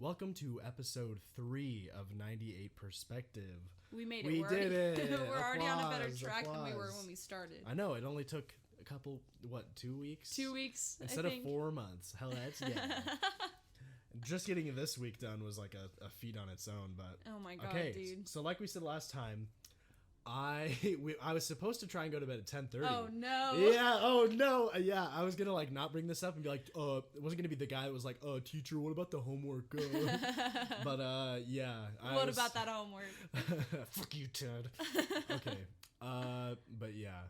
Welcome to episode 3 of 98 Perspective. We made it. We did it. We're already on a better track than we were Applause. when we started. I know, it only took a couple, 2 weeks? 2 weeks, Instead I of think. 4 months. Hell, that's getting Just getting this week done was like a feat on its own, but... Oh my god, okay, dude. so like we said last time, I was supposed to try and go to bed at 10:30. Oh no. Yeah, oh no. Yeah, I was gonna like not bring this up and be like, it wasn't gonna be the guy that was like, teacher, what about the homework? But yeah. What about that homework? Fuck you, Ted. Okay. But yeah.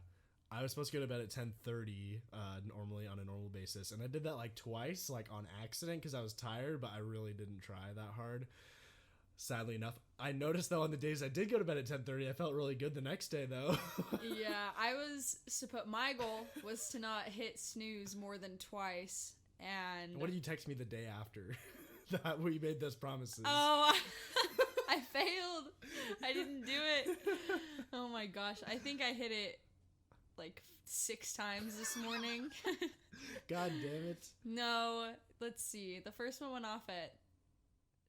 I was supposed to go to bed at 10:30, normally on a normal basis, and I did that like twice, like on accident because I was tired, but I really didn't try that hard. Sadly enough, I noticed though on the days I did go to bed at 10:30, I felt really good the next day though. Yeah, I was my goal was to not hit snooze more than twice, and What did you text me the day after that we made those promises? oh, I failed. I didn't do it. Oh my gosh, I think I hit it like 6 times this morning. God damn it. No, let's see. The first one went off at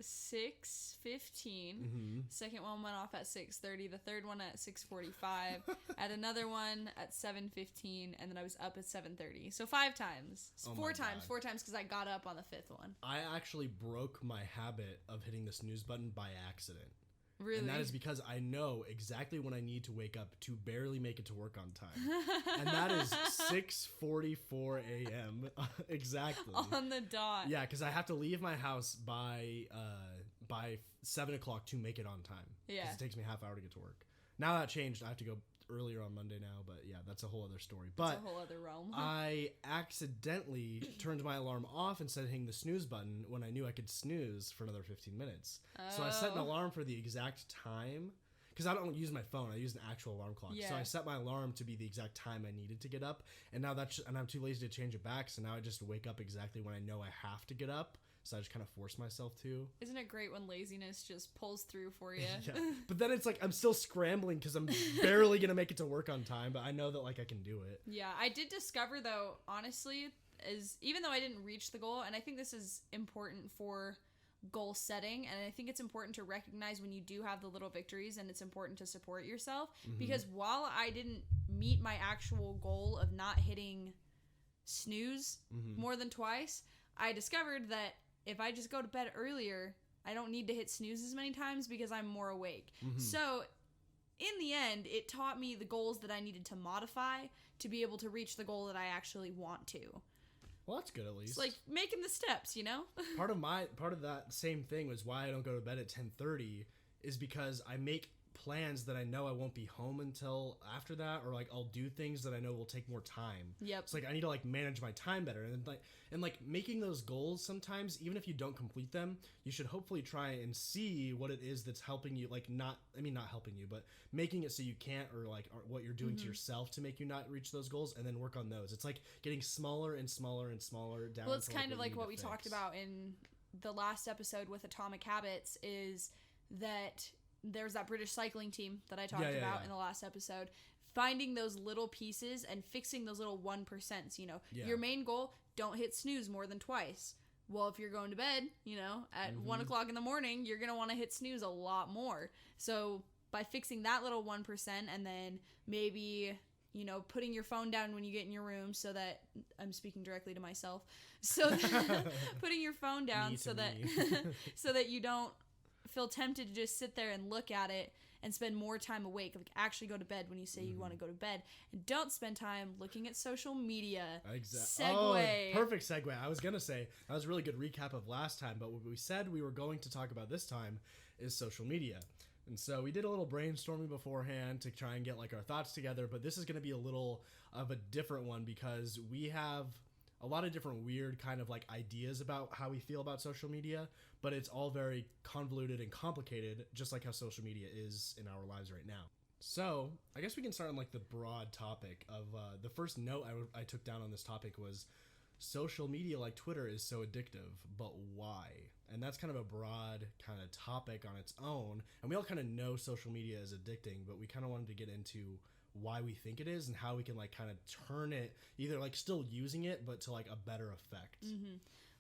6:15. Mm-hmm. Second one went off at 6:30. The third one at 6:45. At another one at 7:15, and then I was up at 7:30. So 5 times. Oh my 4 times. God. 4 times because I got up on the 5th one. I actually broke my habit of hitting the snooze button by accident. Really? And that is because I know exactly when I need to wake up to barely make it to work on time. And that is 6:44 a.m. Exactly. on the dot. Yeah, because I have to leave my house by 7 o'clock to make it on time. Yeah. Because it takes me half hour to get to work. Now that changed. I have to go earlier on Monday now, but yeah, that's a whole other story. But It's a whole other realm. I accidentally turned my alarm off instead of hitting the snooze button when I knew I could snooze for another 15 minutes. So I set an Oh. alarm for the exact time. Because I don't use my phone, I use an actual alarm clock. So Yeah. I set my alarm to be the exact time I needed to get up, and now and I'm too lazy to change it back. So now I just wake up exactly when I know I have to get up. So I just kind of force myself to. Isn't it great when laziness just pulls through for you? Yeah. But then it's like I'm still scrambling because I'm barely gonna make it to work on time. But I know that like I can do it. Yeah, I did discover though, honestly, is even though I didn't reach the goal, and I think this is important for goal setting, and I think it's important to recognize when you do have the little victories, and it's important to support yourself, because while I didn't meet my actual goal of not hitting snooze more than twice, I discovered that if I just go to bed earlier, I don't need to hit snooze as many times because I'm more awake. So in the end, it taught me the goals that I needed to modify to be able to reach the goal that I actually want to. Well, that's good at least. It's like making the steps, you know? part of that same thing was why I don't go to bed at 10:30 is because I make plans that I know I won't be home until after that, or like I'll do things that I know will take more time. Yep. It's like I need to like manage my time better, and making those goals sometimes, even if you don't complete them, you should hopefully try and see what it is that's helping you, like not helping you, but making it so you can't, or what you're doing to yourself to make you not reach those goals, and then work on those. It's like getting smaller and smaller and smaller down. Well, it's to, kind of like you what need we to talked fix. about in the last episode with Atomic Habits, is that there's that British cycling team that I talked about in the last episode. Finding those little pieces and fixing those little 1%. You know, your main goal, don't hit snooze more than twice. Well, if you're going to bed, you know, at 1 o'clock in the morning, you're going to want to hit snooze a lot more. So by fixing that little 1%, and then maybe, you know, putting your phone down when you get in your room, so that I'm speaking directly to myself. So that, putting your phone down so that you don't feel tempted to just sit there and look at it and spend more time awake. Like, actually go to bed when you say you want to go to bed, and don't spend time looking at social media. Exactly. Segue. Oh, perfect segue. I was gonna say that was a really good recap of last time, but what we said we were going to talk about this time is social media. And so we did a little brainstorming beforehand to try and get like our thoughts together, but this is going to be a little of a different one because we have a lot of different weird kind of like ideas about how we feel about social media, but it's all very convoluted and complicated, just like how social media is in our lives right now. So I guess we can start on like the broad topic of the first note I took down on this topic was social media like Twitter is so addictive, but why? And that's kind of a broad kind of topic on its own. And we all kind of know social media is addicting, but we kind of wanted to get into why we think it is and how we can like kind of turn it either like still using it but to like a better effect.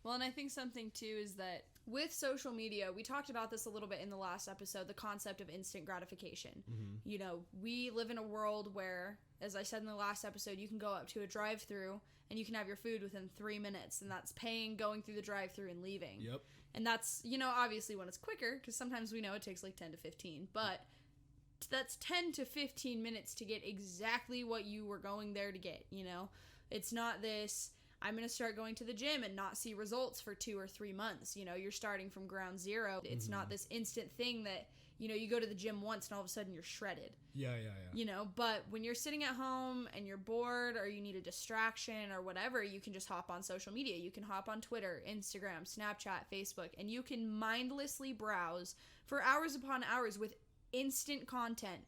Well, and I think something too is that with social media, we talked about this a little bit in the last episode, the concept of instant gratification. You know, we live in a world where, as I said in the last episode, you can go up to a drive-thru and you can have your food within 3 minutes, and that's paying, going through the drive-thru and leaving. Yep. And that's, you know, obviously when it's quicker, because sometimes we know it takes like 10 to 15, but that's 10 to 15 minutes to get exactly what you were going there to get, you know? It's not this, I'm going to start going to the gym and not see results for 2 or 3 months. You know, you're starting from ground zero. It's not this instant thing that, you know, you go to the gym once and all of a sudden you're shredded. Yeah. You know, but when you're sitting at home and you're bored or you need a distraction or whatever, you can just hop on social media. You can hop on Twitter, Instagram, Snapchat, Facebook, and you can mindlessly browse for hours upon hours with instant content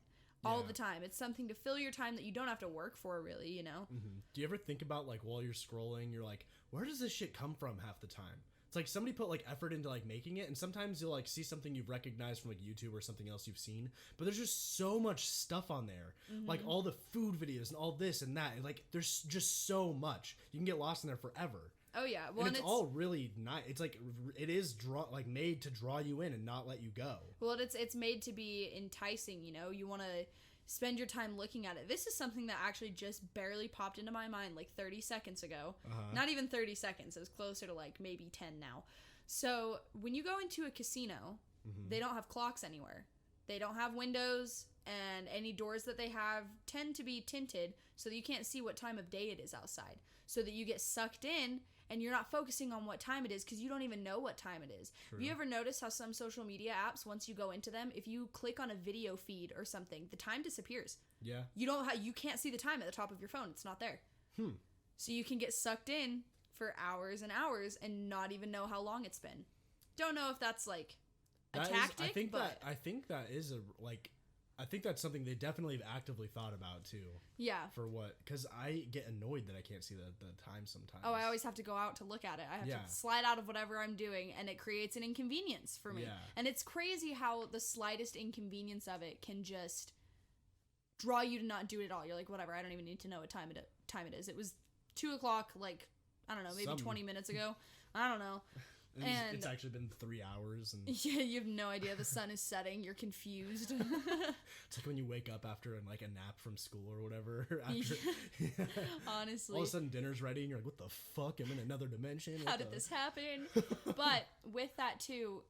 all the time. It's something to fill your time that you don't have to work for, really, you know? Do you ever think about, like, while you're scrolling, you're like, where does this shit come from half the time? It's like somebody put, like, effort into, like, making it, and sometimes you'll, like, see something you've recognized from, like, YouTube or something else you've seen, but there's just so much stuff on there. Like, all the food videos and all this and that, and, like, there's just so much. You can get lost in there forever. Oh, yeah. Well, and it's all really nice. It's like it is made to draw you in and not let you go. Well, it's made to be enticing. You know, you want to spend your time looking at it. This is something that actually just barely popped into my mind like 30 seconds ago. Not even 30 seconds. It was closer to like maybe 10 now. So when you go into a casino, they don't have clocks anywhere. They don't have windows, and any doors that they have tend to be tinted so that you can't see what time of day it is outside, so that you get sucked in and you're not focusing on what time it is because you don't even know what time it is. True. Have you ever noticed how some social media apps, once you go into them, if you click on a video feed or something, the time disappears? Yeah. You can't see the time at the top of your phone. It's not there. So you can get sucked in for hours and hours and not even know how long it's been. Don't know if that's like a tactic, I think that is I think that's something they definitely have actively thought about too. Yeah. For what? Because I get annoyed that I can't see the time sometimes. Oh, I always have to go out to look at it. I have to slide out of whatever I'm doing, and it creates an inconvenience for me. Yeah. And it's crazy how the slightest inconvenience of it can just draw you to not do it at all. You're like, whatever, I don't even need to know what time it is. It was 2 o'clock, like, I don't know, maybe 20 minutes ago. I don't know. And it's actually been 3 hours. And yeah, you have no idea. The sun is setting. You're confused. It's like when you wake up after like a nap from school or whatever. Honestly. All of a sudden dinner's ready and you're like, what the fuck? I'm in another dimension. How did this happen? But with that too,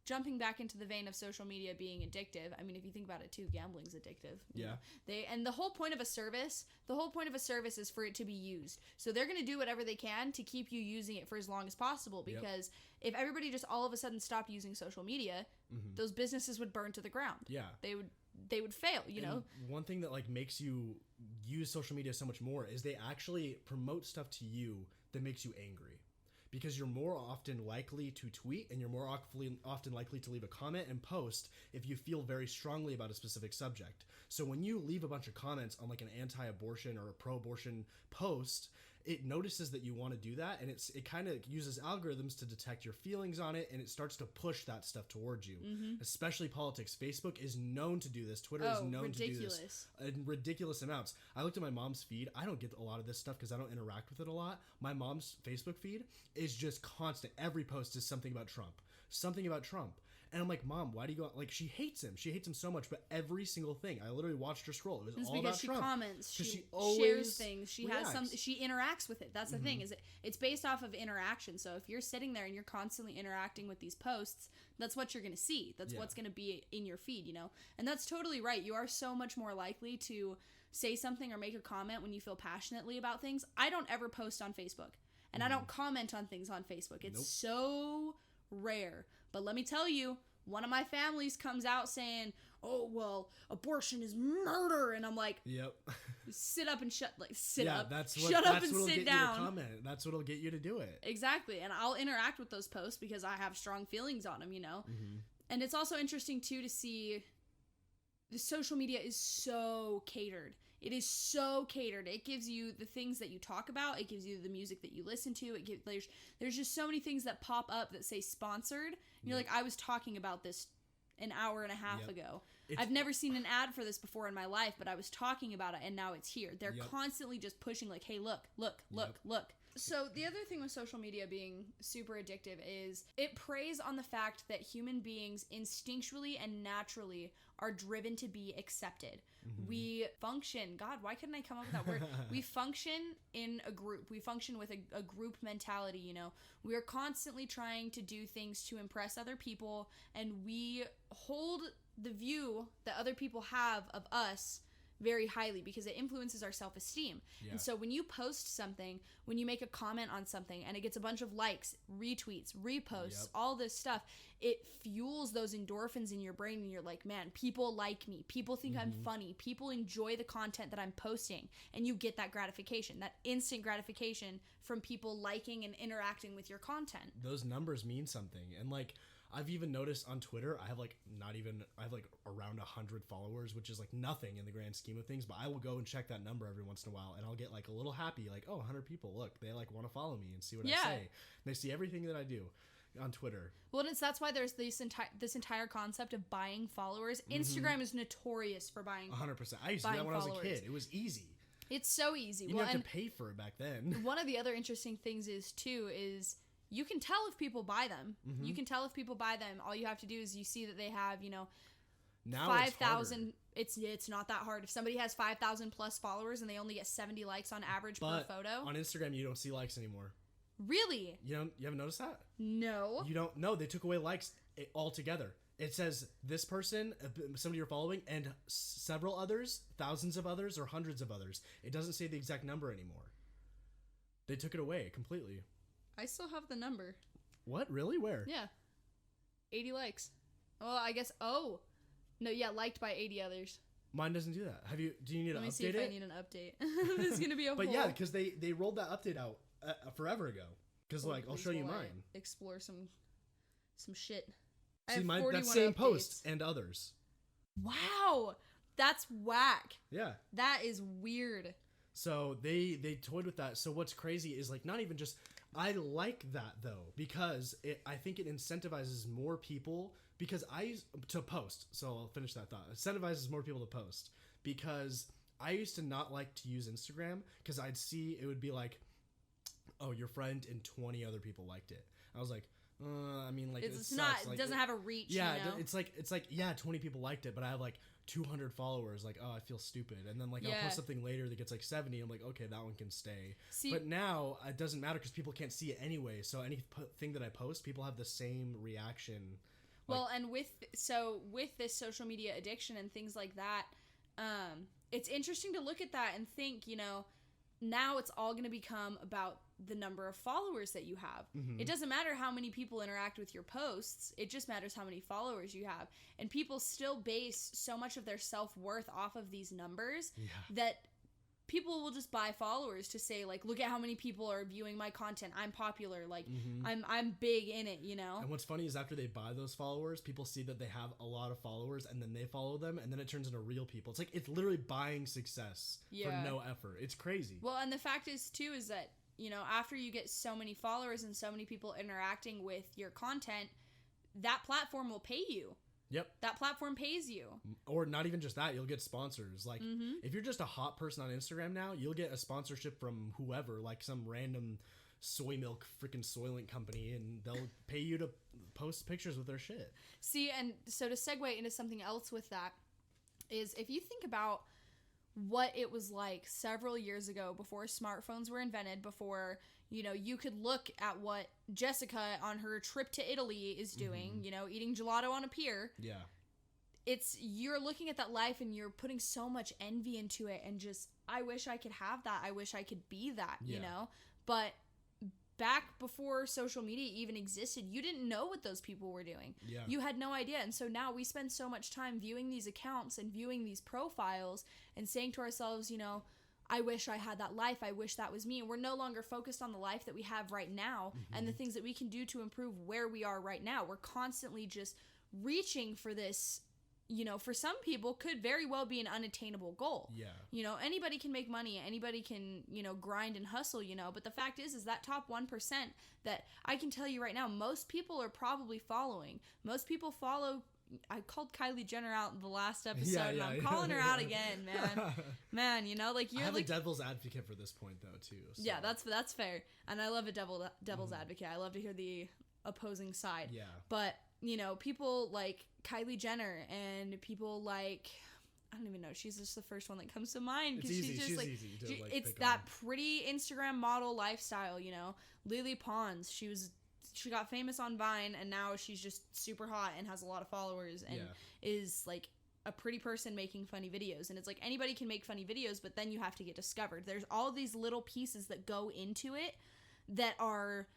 jumping back into the vein of social media being addictive, I mean, if you think about it too, gambling's addictive. Yeah. And the whole point of a service is for it to be used. So they're going to do whatever they can to keep you using it for as long as possible, because if everybody just all of a sudden stopped using social media, those businesses would burn to the ground. Yeah. They would fail, you know? One thing that like makes you use social media so much more is they actually promote stuff to you that makes you angry. Because you're more often likely to tweet and you're more often likely to leave a comment and post if you feel very strongly about a specific subject. So when you leave a bunch of comments on like an anti-abortion or a pro-abortion post, it notices that you want to do that, and it kind of uses algorithms to detect your feelings on it, and it starts to push that stuff towards you. Especially politics. Facebook is known to do this. Twitter is known to do this in ridiculous amounts. I looked at my mom's feed. I don't get a lot of this stuff because I don't interact with it a lot. My mom's Facebook feed is just constant. Every post is something about Trump. And I'm like, Mom, why do you go? Like, she hates him. She hates him so much, but every single thing. I literally watched her scroll. It was all about Trump. Because she comments. She always shares things. She reacts. has she interacts with it. That's the thing. It's based off of interaction. So if you're sitting there and you're constantly interacting with these posts, that's what you're going to see. That's what's going to be in your feed, you know? And that's totally right. You are so much more likely to say something or make a comment when you feel passionately about things. I don't ever post on Facebook. And I don't comment on things on Facebook. It's so rare. But let me tell you, one of my families comes out saying, oh, well, abortion is murder. And I'm like, yep. Sit up and shut up. Shut up and sit down. You to comment. That's what'll get you to do it. Exactly. And I'll interact with those posts because I have strong feelings on them, you know? And it's also interesting, too, to see the social media is so catered. It is so catered. It gives you the things that you talk about. It gives you the music that you listen to. There's just so many things that pop up that say sponsored. And you're like, I was talking about this an hour and a half Yep. ago. It's- I've never seen an ad for this before in my life, but I was talking about it and now it's here. They're Yep. constantly just pushing like, hey, look. Yep. So the other thing with social media being super addictive is it preys on the fact that human beings instinctually and naturally are driven to be accepted. Mm-hmm. We function, God, why couldn't I come up with that word? We function in a group. We function with a group mentality, you know. We are constantly trying to do things to impress other people, and we hold the view that other people have of us very highly because it influences our self-esteem. Yeah. And so when you post something, when you make a comment on something and it gets a bunch of likes, retweets, reposts, Yep. all this stuff, it fuels those endorphins in your brain and you're like, man, people like me. People think I'm funny. People enjoy the content that I'm posting. And you get that gratification, that instant gratification from people liking and interacting with your content. Those numbers mean something. And like, I've even noticed on Twitter, I have like around 100 followers, which is like nothing in the grand scheme of things, but I will go and check that number every once in a while and I'll get like a little happy, like, oh, 100 people, look, they like want to follow me and see what I say. And they see everything that I do on Twitter. Well, and that's why there's this entire concept of buying followers. Instagram is notorious for buying 100%. I used to do that when I was a kid. It was easy. It's so easy. You didn't have to pay for it back then. One of the other interesting things is you can tell if people buy them. You can tell if people buy them. All you have to do is you see that they have, Now 5,000. It's not that hard. If somebody has 5,000 plus followers and they only get 70 likes on average per photo. On Instagram, you don't see likes anymore. Really? You haven't noticed that? No. You don't know. They took away likes altogether. It says this person, somebody you're following, and several others, thousands of others, or hundreds of others. It doesn't say the exact number anymore. They took it away completely. I still have the number. What? Really? Where? Yeah. 80 likes. Well, I guess. Oh. No, yeah, liked by 80 others. Mine doesn't do that. Do you need to update it? Let me see if I need an update. This is going to be a But whole... yeah, because they rolled that update out forever ago. Because I'll show you mine. Explore some shit. See, mine, that same post and others. Wow. That's whack. Yeah. That is weird. So they toyed with that. So what's crazy is like not even just... I like that though because I think it incentivizes more people to post. So I'll finish that thought. It incentivizes more people to post because I used to not like to use Instagram because I'd see it would be like, oh, your friend and 20 other people liked it. I was like, I mean, like it's not. It doesn't have a reach. Yeah, you know? it's like yeah, 20 people liked it, but I have like 200 followers. Like, oh, I feel stupid. And then like I'll post something later that gets like 70. I'm like, okay, that one can stay. But now it doesn't matter because people can't see it anyway. So anything that I post, people have the same reaction. Well, and with this social media addiction and things like that, it's interesting to look at that and think, now it's all going to become about the number of followers that you have. Mm-hmm. It doesn't matter how many people interact with your posts. It just matters how many followers you have. And people still base so much of their self-worth off of these numbers that people will just buy followers to say, like, look at how many people are viewing my content. I'm popular. Like, I'm big in it, And what's funny is after they buy those followers, people see that they have a lot of followers and then they follow them and then it turns into real people. It's like, it's literally buying success for no effort. It's crazy. Well, and the fact is, too, is that, after you get so many followers and so many people interacting with your content, that platform will pay you. Yep. That platform pays you. Or not even just that, you'll get sponsors. Like, if you're just a hot person on Instagram now, you'll get a sponsorship from whoever, like some random soy milk freaking Soylent company, and they'll pay you to post pictures with their shit. See, and so to segue into something else with that, is if you think about what it was like several years ago before smartphones were invented, before... you could look at what Jessica on her trip to Italy is doing, eating gelato on a pier. Yeah. You're looking at that life and you're putting so much envy into it and just, I wish I could have that. I wish I could be that, But back before social media even existed, you didn't know what those people were doing. Yeah. You had no idea. And so now we spend so much time viewing these accounts and viewing these profiles and saying to ourselves, I wish I had that life. I wish that was me. And we're no longer focused on the life that we have right now and the things that we can do to improve where we are right now. We're constantly just reaching for this, for some people could very well be an unattainable goal. Yeah. Anybody can make money. Anybody can, grind and hustle, but the fact is that top 1% that I can tell you right now, most people are probably following. Most people follow I called Kylie Jenner out in the last episode, and I'm calling her out again, man. Man, you're I'm like a devil's advocate for this point, though, too. So. Yeah, that's fair, and I love a devil's advocate. I love to hear the opposing side. Yeah. But people like Kylie Jenner and people like, I don't even know. She's just the first one that comes to mind because she's just like, easy to, it's that pretty Instagram model lifestyle. Lily Pons. She got famous on Vine, and now she's just super hot and has a lot of followers and is like a pretty person making funny videos. And it's like anybody can make funny videos, but then you have to get discovered. There's all these little pieces that go into it that are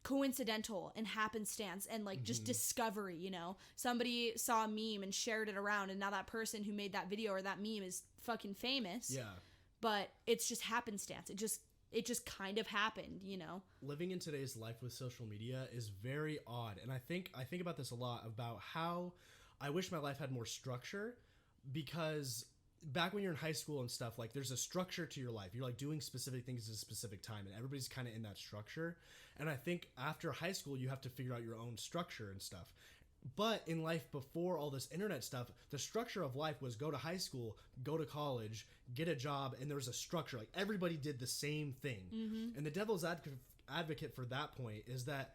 coincidental and happenstance and like just discovery. Somebody saw a meme and shared it around, and now that person who made that video or that meme is fucking famous. Yeah. But it's just happenstance. It just kind of happened. Living in today's life with social media is very odd, and I think about this a lot, about how I wish my life had more structure, because back when you're in high school and stuff, like there's a structure to your life. You're like doing specific things at a specific time, and everybody's kind of in that structure. And I think after high school, you have to figure out your own structure and stuff. But in life before all this internet stuff, the structure of life was go to high school, go to college, get a job, and there was a structure. Like everybody did the same thing. And the devil's advocate for that point is that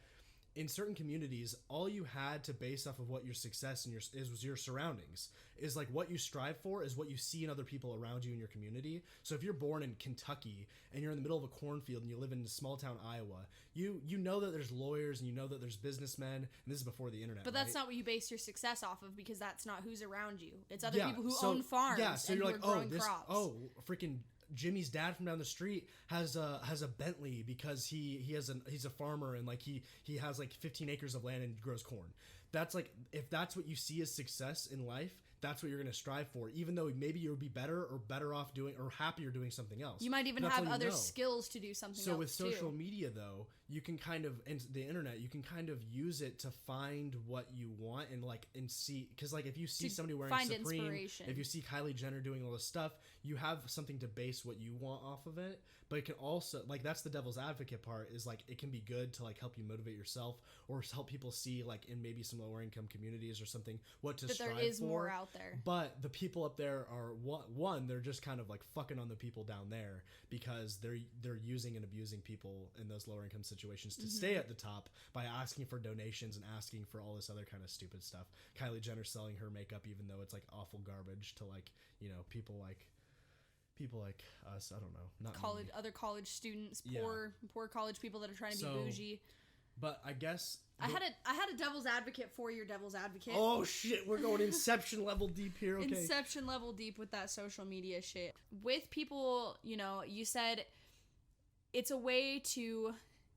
in certain communities, all you had to base off of what your success and was your surroundings. Is like what you strive for is what you see in other people around you in your community. So if you're born in Kentucky and you're in the middle of a cornfield and you live in small town Iowa, you know that there's lawyers and you know that there's businessmen, and this is before the internet. But that's not what you base your success off of, because that's not who's around you. It's other people who own farms. Yeah, so you're like, crops. Freaking Jimmy's dad from down the street has a Bentley because he's a farmer, and like he has like 15 acres of land and grows corn. That's like, if that's what you see as success in life, that's what you're going to strive for, even though maybe you'll be better off doing or happier doing something else. You might even have other skills to do something else. So with social media, though, you can kind of, and the internet, you can kind of use it to find what you want and see, because like if you see somebody wearing Supreme, if you see Kylie Jenner doing all this stuff, you have something to base what you want off of it. But it can also, like, that's the devil's advocate part, is like it can be good to like help you motivate yourself or help people see, like in maybe some lower income communities or something, what to strive for. There is more out there. But the people up there are one, they're just kind of like fucking on the people down there, because they're using and abusing people in those lower income situations to stay at the top by asking for donations and asking for all this other kind of stupid stuff. Kylie Jenner selling her makeup even though it's like awful garbage to like, people like us. I don't know, not other college students, poor college people that are trying to be bougie. But I guess I had a devil's advocate for your devil's advocate. Oh shit, we're going Inception level deep here. Okay. Inception level deep with that social media shit. With people, you said it's a way to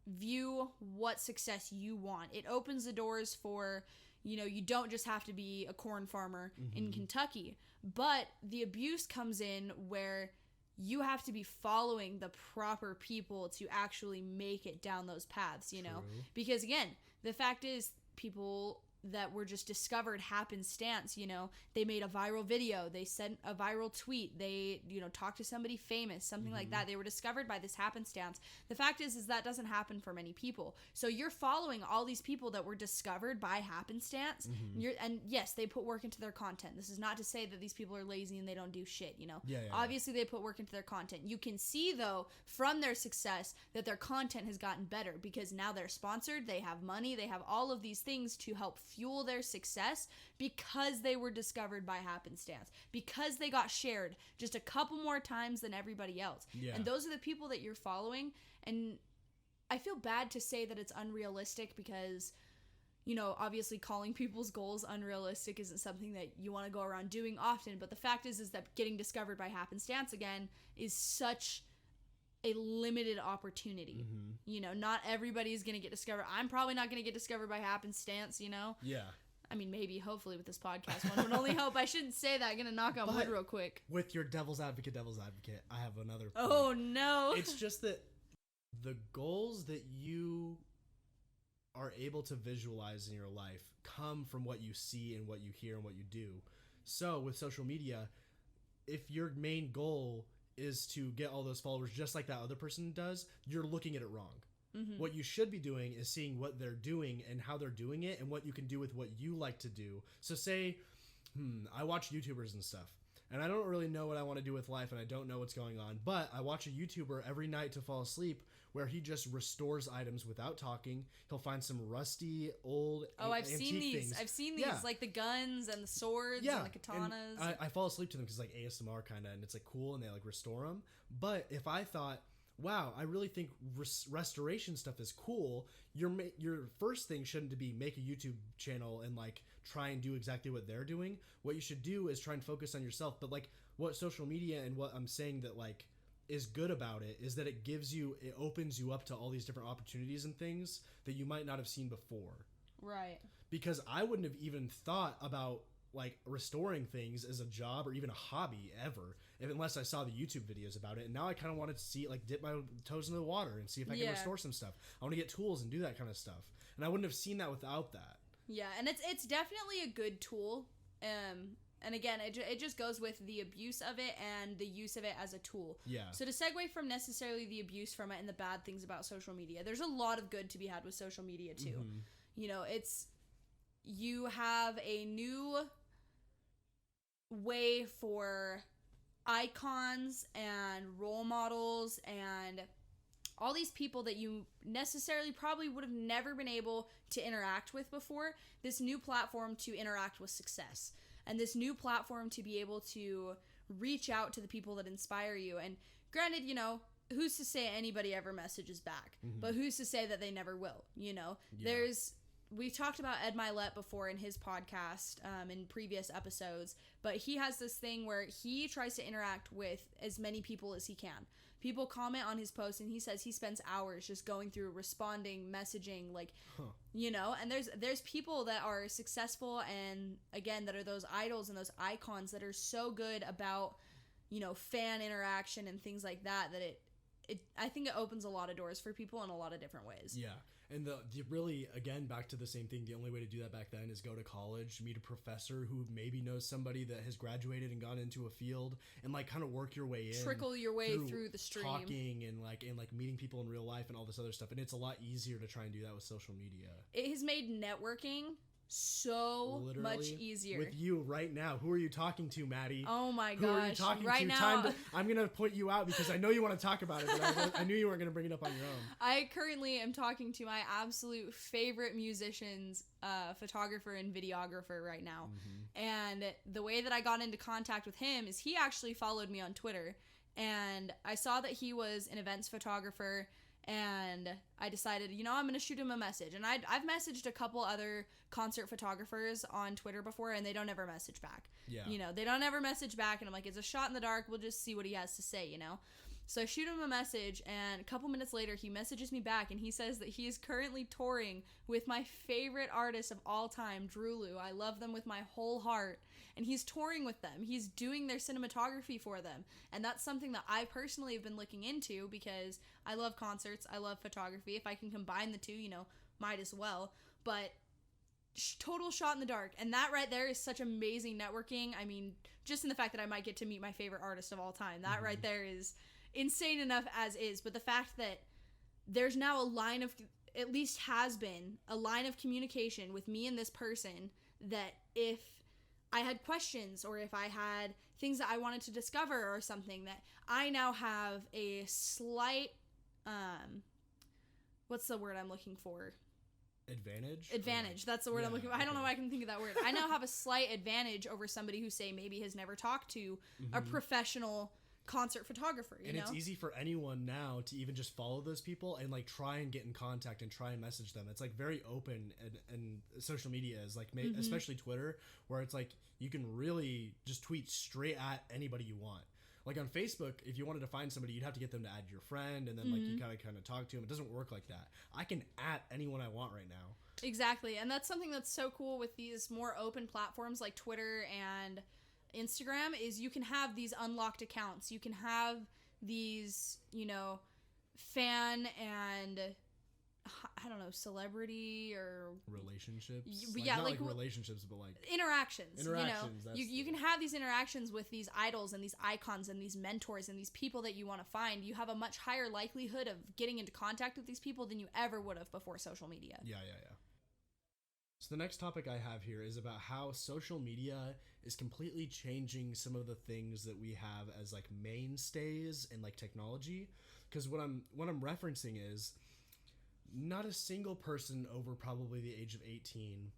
view what success you want. It opens the doors for, you don't just have to be a corn farmer in Kentucky, but the abuse comes in where you have to be following the proper people to actually make it down those paths, because again, the fact is, people that were just discovered happenstance, they made a viral video, they sent a viral tweet, they, talked to somebody famous, something like that. They were discovered by this happenstance. The fact is that doesn't happen for many people. So you're following all these people that were discovered by happenstance, and yes, they put work into their content. This is not to say that these people are lazy and they don't do shit, Obviously they put work into their content. You can see though from their success that their content has gotten better, because now they're sponsored, they have money, they have all of these things to help fuel their success, because they were discovered by happenstance, because they got shared just a couple more times than everybody else. And those are the people that you're following. And I feel bad to say that it's unrealistic, because obviously calling people's goals unrealistic isn't something that you want to go around doing often, but the fact is that getting discovered by happenstance again is such a limited opportunity. Not everybody is going to get discovered. I'm probably not going to get discovered by happenstance, Yeah. I mean, maybe, hopefully, with this podcast. One would only hope. I shouldn't say that. I'm going to knock on wood real quick. With your devil's advocate, I have another point. Oh, no. It's just that the goals that you are able to visualize in your life come from what you see and what you hear and what you do. So, with social media, if your main goal is to get all those followers just like that other person does, you're looking at it wrong. What you should be doing is seeing what they're doing and how they're doing it and what you can do with what you like to do. So say, I watch YouTubers and stuff, and I don't really know what I want to do with life, and I don't know what's going on, but I watch a YouTuber every night to fall asleep where he just restores items without talking. He'll find some rusty, old, I've seen these. I've seen these, like the guns and the swords and the katanas. And I fall asleep to them because like ASMR kind of, and it's like cool, and they like restore them. But if I thought, wow, I really think restoration stuff is cool, your first thing shouldn't be make a YouTube channel and like try and do exactly what they're doing. What you should do is try and focus on yourself. But like what social media and what I'm saying that like is good about it is that it opens you up to all these different opportunities and things that you might not have seen before. Right. Because I wouldn't have even thought about like restoring things as a job or even a hobby ever unless I saw the YouTube videos about it. And now I kind of wanted to see, like, dip my toes into the water and see if I can restore some stuff. I want to get tools and do that kind of stuff. And I wouldn't have seen that without that. Yeah, and it's definitely a good tool. And again, it just goes with the abuse of it and the use of it as a tool. Yeah. So to segue from necessarily the abuse from it and the bad things about social media, there's a lot of good to be had with social media too. Mm-hmm. You know, you have a new way for icons and role models and all these people that you necessarily probably would have never been able to interact with before, this new platform to interact with success, and this new platform to be able to reach out to the people that inspire you. And granted, you know, who's to say anybody ever messages back, but who's to say that they never will, you know? Yeah. We've talked about Ed Milet before in his podcast in previous episodes, but he has this thing where he tries to interact with as many people as he can. People comment on his posts, and he says he spends hours just going through, responding, messaging, like, you know, and there's people that are successful and, again, that are those idols and those icons that are so good about, you know, fan interaction and things like that, I think it opens a lot of doors for people in a lot of different ways. Yeah. And the really, again, back to the same thing, the only way to do that back then is go to college, meet a professor who maybe knows somebody that has graduated and gone into a field, and like kind of work your way in. Trickle your way through the stream. Talking and like meeting people in real life and all this other stuff. And it's a lot easier to try and do that with social media. It has made networking so literally much easier. With you right now. Who are you talking to, Maddie? Oh my gosh. Who are you talking right to? Now. I'm going to point you out because I know you want to talk about it, but I knew you weren't going to bring it up on your own. I currently am talking to my absolute favorite musician's photographer and videographer right now. And the way that I got into contact with him is he actually followed me on Twitter. And I saw that he was an events photographer. And I decided, you know, I'm going to shoot him a message. And I've messaged a couple other concert photographers on Twitter before, and they don't ever message back. Yeah. You know, they don't ever message back, and I'm like, it's a shot in the dark. We'll just see what he has to say, you know? So I shoot him a message, and a couple minutes later, he messages me back, and he says that he is currently touring with my favorite artist of all time, Drulu. I love them with my whole heart. And he's touring with them. He's doing their cinematography for them. And that's something that I personally have been looking into because I love concerts. I love photography. If I can combine the two, you know, might as well. But total shot in the dark. And that right there is such amazing networking. I mean, just in the fact that I might get to meet my favorite artist of all time. That right there is insane enough as is. But the fact that there's now a line of, at least has been, a line of communication with me and this person that if I had questions or if I had things that I wanted to discover or something, that I now have a slight, what's the word I'm looking for? Advantage. That's the word I'm looking for. I don't know why I can think of that word. I now have a slight advantage over somebody who, say, maybe has never talked to a professional concert photographer, you know? It's easy for anyone now to even just follow those people and like try and get in contact and try and message them. It's like very open, and social media is like especially Twitter, where it's like you can really just tweet straight at anybody you want. Like on Facebook, if you wanted to find somebody, you'd have to get them to add your friend, and then like you kind of talk to them. It doesn't work like that. I can at anyone I want right now. Exactly, and that's something that's so cool with these more open platforms like Twitter and Instagram is you can have these unlocked accounts. You can have these, you know, fan and I don't know, celebrity or relationships. Yeah, not like relationships, but like interactions. You know, that's you can have these interactions with these idols and these icons and these mentors and these people that you want to find. You have a much higher likelihood of getting into contact with these people than you ever would have before social media. Yeah. So the next topic I have here is about how social media is completely changing some of the things that we have as like mainstays in like technology. Because what I'm referencing is not a single person over probably the age of 18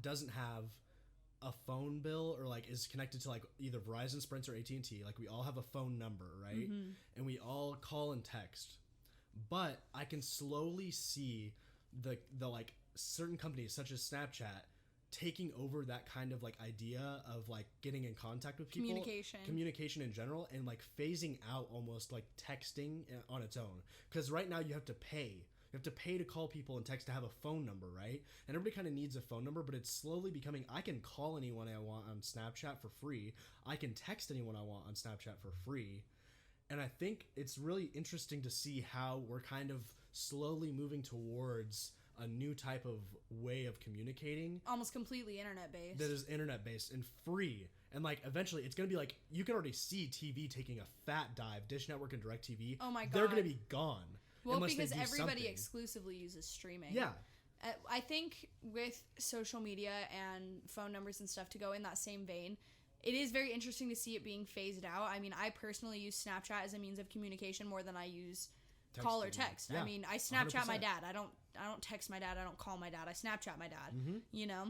doesn't have a phone bill or like is connected to like either Verizon, Sprint, or AT&T. Like we all have a phone number, right? Mm-hmm. And we all call and text. But I can slowly see the like certain companies such as Snapchat taking over that kind of like idea of like getting in contact with people, communication in general, and like phasing out almost like texting on its own. Because right now you have to pay to call people and text to have a phone number, right? And everybody kind of needs a phone number, but it's slowly becoming, I can call anyone I want on Snapchat for free, I can text anyone I want on Snapchat for free. And I think it's really interesting to see how we're kind of slowly moving towards a new type of way of communicating, almost completely internet based, that is internet based and free. And like eventually it's gonna be like, you can already see TV taking a fat dive. Dish Network and DirecTV, oh my god, they're gonna be gone. Well, because everybody exclusively uses streaming. Yeah. I think with social media and phone numbers and stuff, to go in that same vein, it is very interesting to see it being phased out. I mean, I personally use Snapchat as a means of communication more than I use call or text. Yeah, I mean, I Snapchat 100%. My dad. I don't text my dad. I don't call my dad. I Snapchat my dad. Mm-hmm. You know,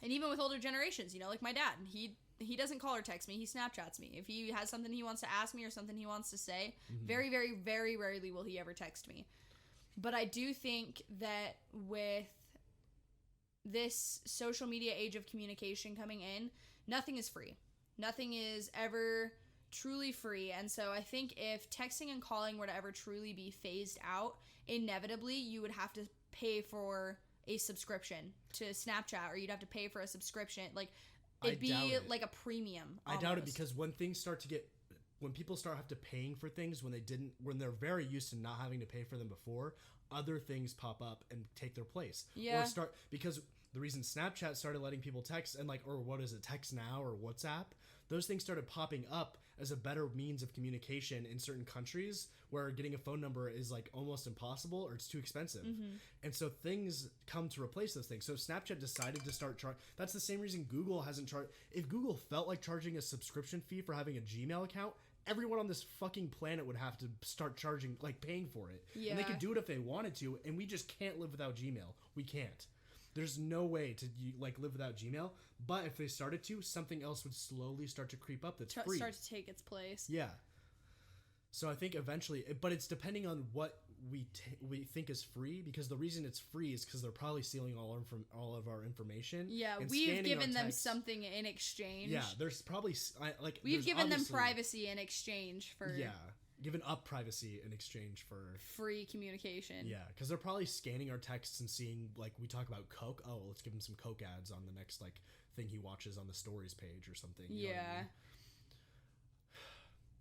and even with older generations, you know, like my dad, he doesn't call or text me. He Snapchats me. If he has something he wants to ask me or something he wants to say, mm-hmm. very, very, very rarely will he ever text me. But I do think that with this social media age of communication coming in, nothing is free. Nothing is ever truly free. And so I think if texting and calling were to ever truly be phased out, inevitably you would have to pay for a subscription to Snapchat, or you'd have to pay for a subscription. Like, it'd be like a premium almost. I doubt it, because when people start have to paying for things when they're very used to not having to pay for them before, other things pop up and take their place. Yeah. Because the reason Snapchat started letting people text and like, or what is it, Text Now or WhatsApp, those things started popping up as a better means of communication in certain countries where getting a phone number is like almost impossible or it's too expensive. Mm-hmm. And so things come to replace those things. So Snapchat decided to start that's the same reason Google hasn't charged. If Google felt like charging a subscription fee for having a Gmail account, everyone on this fucking planet would have to start charging, like paying for it. Yeah. And they could do it if they wanted to, and we just can't live without Gmail. We can't. There's no way to like live without Gmail. But if they started to, something else would slowly start to creep up that's free. Start to take its place. Yeah. So I think eventually, but it's depending on what we think is free, because the reason it's free is because they're probably stealing all of our information. Yeah, we've given them something in exchange. Yeah, there's probably we've given them privacy in exchange for given up privacy in exchange for free communication. Yeah, because they're probably scanning our texts and seeing, like, we talk about Coke. Oh, let's give him some Coke ads on the next like thing he watches on the stories page or something. You know what I mean?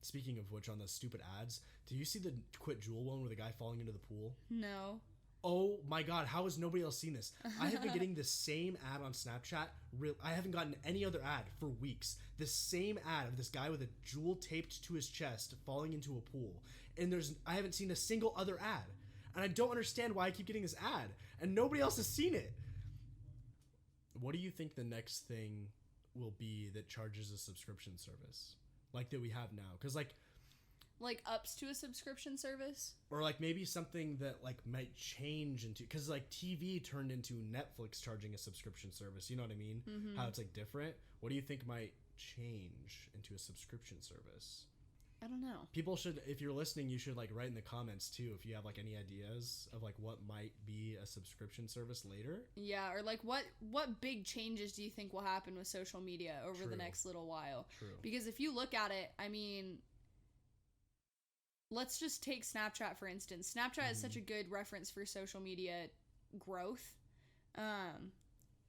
Speaking of which, on those stupid ads, do you see the Quit Jewel one with the guy falling into the pool? No. Oh my god, how has nobody else seen this? I have been getting the same ad on Snapchat. I haven't gotten any other ad for weeks. The same ad of this guy with a jewel taped to his chest falling into a pool. And I haven't seen a single other ad. And I don't understand why I keep getting this ad. And nobody else has seen it. What do you think the next thing will be that charges a subscription service? Like that we have now? Because like ups to a subscription service, or like maybe something that like might change into, because like TV turned into Netflix charging a subscription service, you know what I mean? Mm-hmm. How it's like different. What do you think might change into a subscription service? I don't know. People should, if you're listening, you should like write in the comments too if you have like any ideas of like what might be a subscription service later. Yeah, or like what big changes do you think will happen with social media over the next little while? True. Because if you look at it, I mean, let's just take Snapchat for instance. Snapchat is such a good reference for social media growth.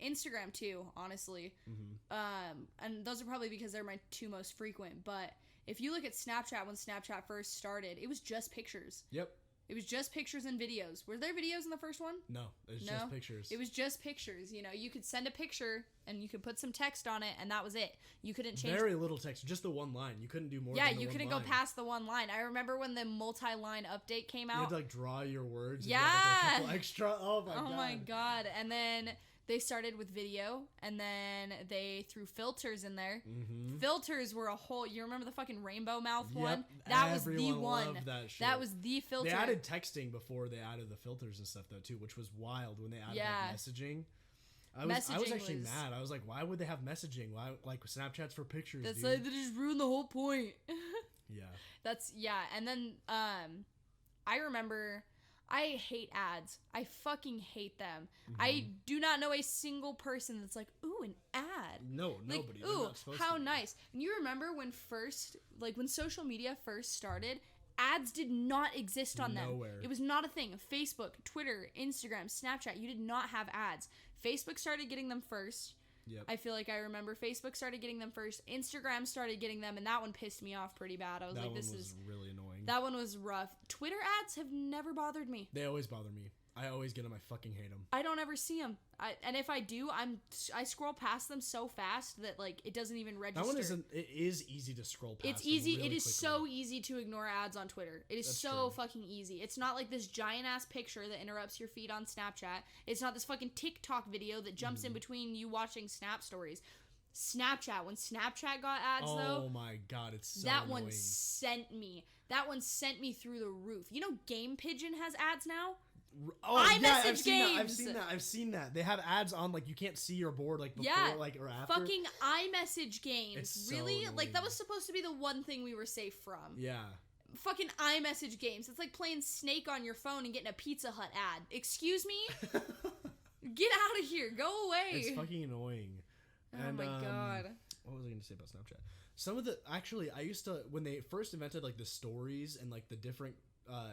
Instagram too, honestly. Mm-hmm. And those are probably because they're my two most frequent. But if you look at Snapchat, when Snapchat first started, it was just pictures. Yep. It was just pictures and videos. Were there videos in the first one? No, it was just pictures. It was just pictures. You know, you could send a picture and you could put some text on it, and that was it. You couldn't change. Very little text, just the one line. You couldn't do more. Yeah, than the you one couldn't line. go past the one line. I remember when the multi-line update came out. You had to like draw your words. Yeah. And you had, like, a couple extra. Oh my god. Oh my god. And then they started with video, and then they threw filters in there. Mm-hmm. Filters were a whole. You remember the fucking rainbow mouth one? That was the one. Loved that shit. That was the filter. They added texting before they added the filters and stuff though too, which was wild when they added like, messaging. I was actually mad. I was like, why would they have messaging? Why like Snapchats for pictures? That's dude. like they just ruined the whole point. Yeah. And then I remember. I hate ads. I fucking hate them. Mm-hmm. I do not know a single person that's like, ooh, an ad. No, like, nobody. Ooh, how nice. And you remember when when social media first started, ads did not exist on them. Nowhere. It was not a thing. Facebook, Twitter, Instagram, Snapchat, you did not have ads. Facebook started getting them first. Yep. I feel like I remember Facebook started getting them first. Instagram started getting them, and that one pissed me off pretty bad. I was like, this is really annoying. That one was rough. Twitter ads have never bothered me. They always bother me. I always get them. I fucking hate them. I don't ever see them. And if I do, I scroll past them so fast that like it doesn't even register. That one it is easy to scroll past. It's easy. Really it is quickly. so easy to ignore ads on Twitter. It is That's so true. fucking easy. It's not like this giant ass picture that interrupts your feed on Snapchat. It's not this fucking TikTok video that jumps in between you watching Snap stories. Snapchat, when Snapchat got ads though, oh my god, it's so that annoying. one sent me. That one sent me through the roof. You know, Game Pigeon has ads now. Oh, iMessage games. I've seen that. They have ads on like you can't see your board like before like or after. Fucking iMessage games. It's really? so Like that was supposed to be the one thing we were safe from. Yeah. Fucking iMessage games. It's like playing Snake on your phone and getting a Pizza Hut ad. Excuse me? Get out of here. Go away. It's fucking annoying. Oh my god. What was I going to say about Snapchat? Some of the I used to when they first invented like the stories and like the different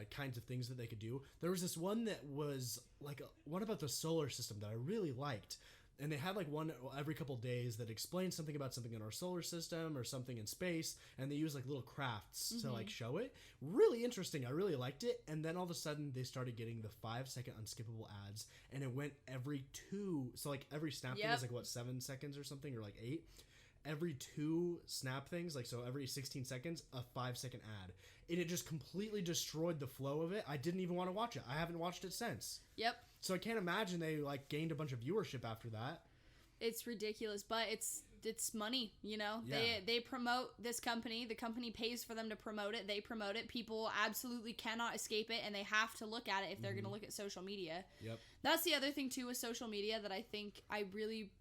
kinds of things that they could do. There was this one that was like one about the solar system that I really liked, and they had like one every couple days that explained something about something in our solar system or something in space, and they used like little crafts to like show it. Really interesting. I really liked it. And then all of a sudden they started getting the 5-second unskippable ads, and it went every 2. So like every snap thing is like what 7 seconds or something, or like 8. Every 2 snap things, like so every 16 seconds, a 5-second ad. And it just completely destroyed the flow of it. I didn't even want to watch it. I haven't watched it since. Yep. So I can't imagine they like gained a bunch of viewership after that. It's ridiculous, but it's money, you know. Yeah. They promote this company. The company pays for them to promote it. They promote it. People absolutely cannot escape it, and they have to look at it if they're going to look at social media. Yep. That's the other thing too with social media that I think I really,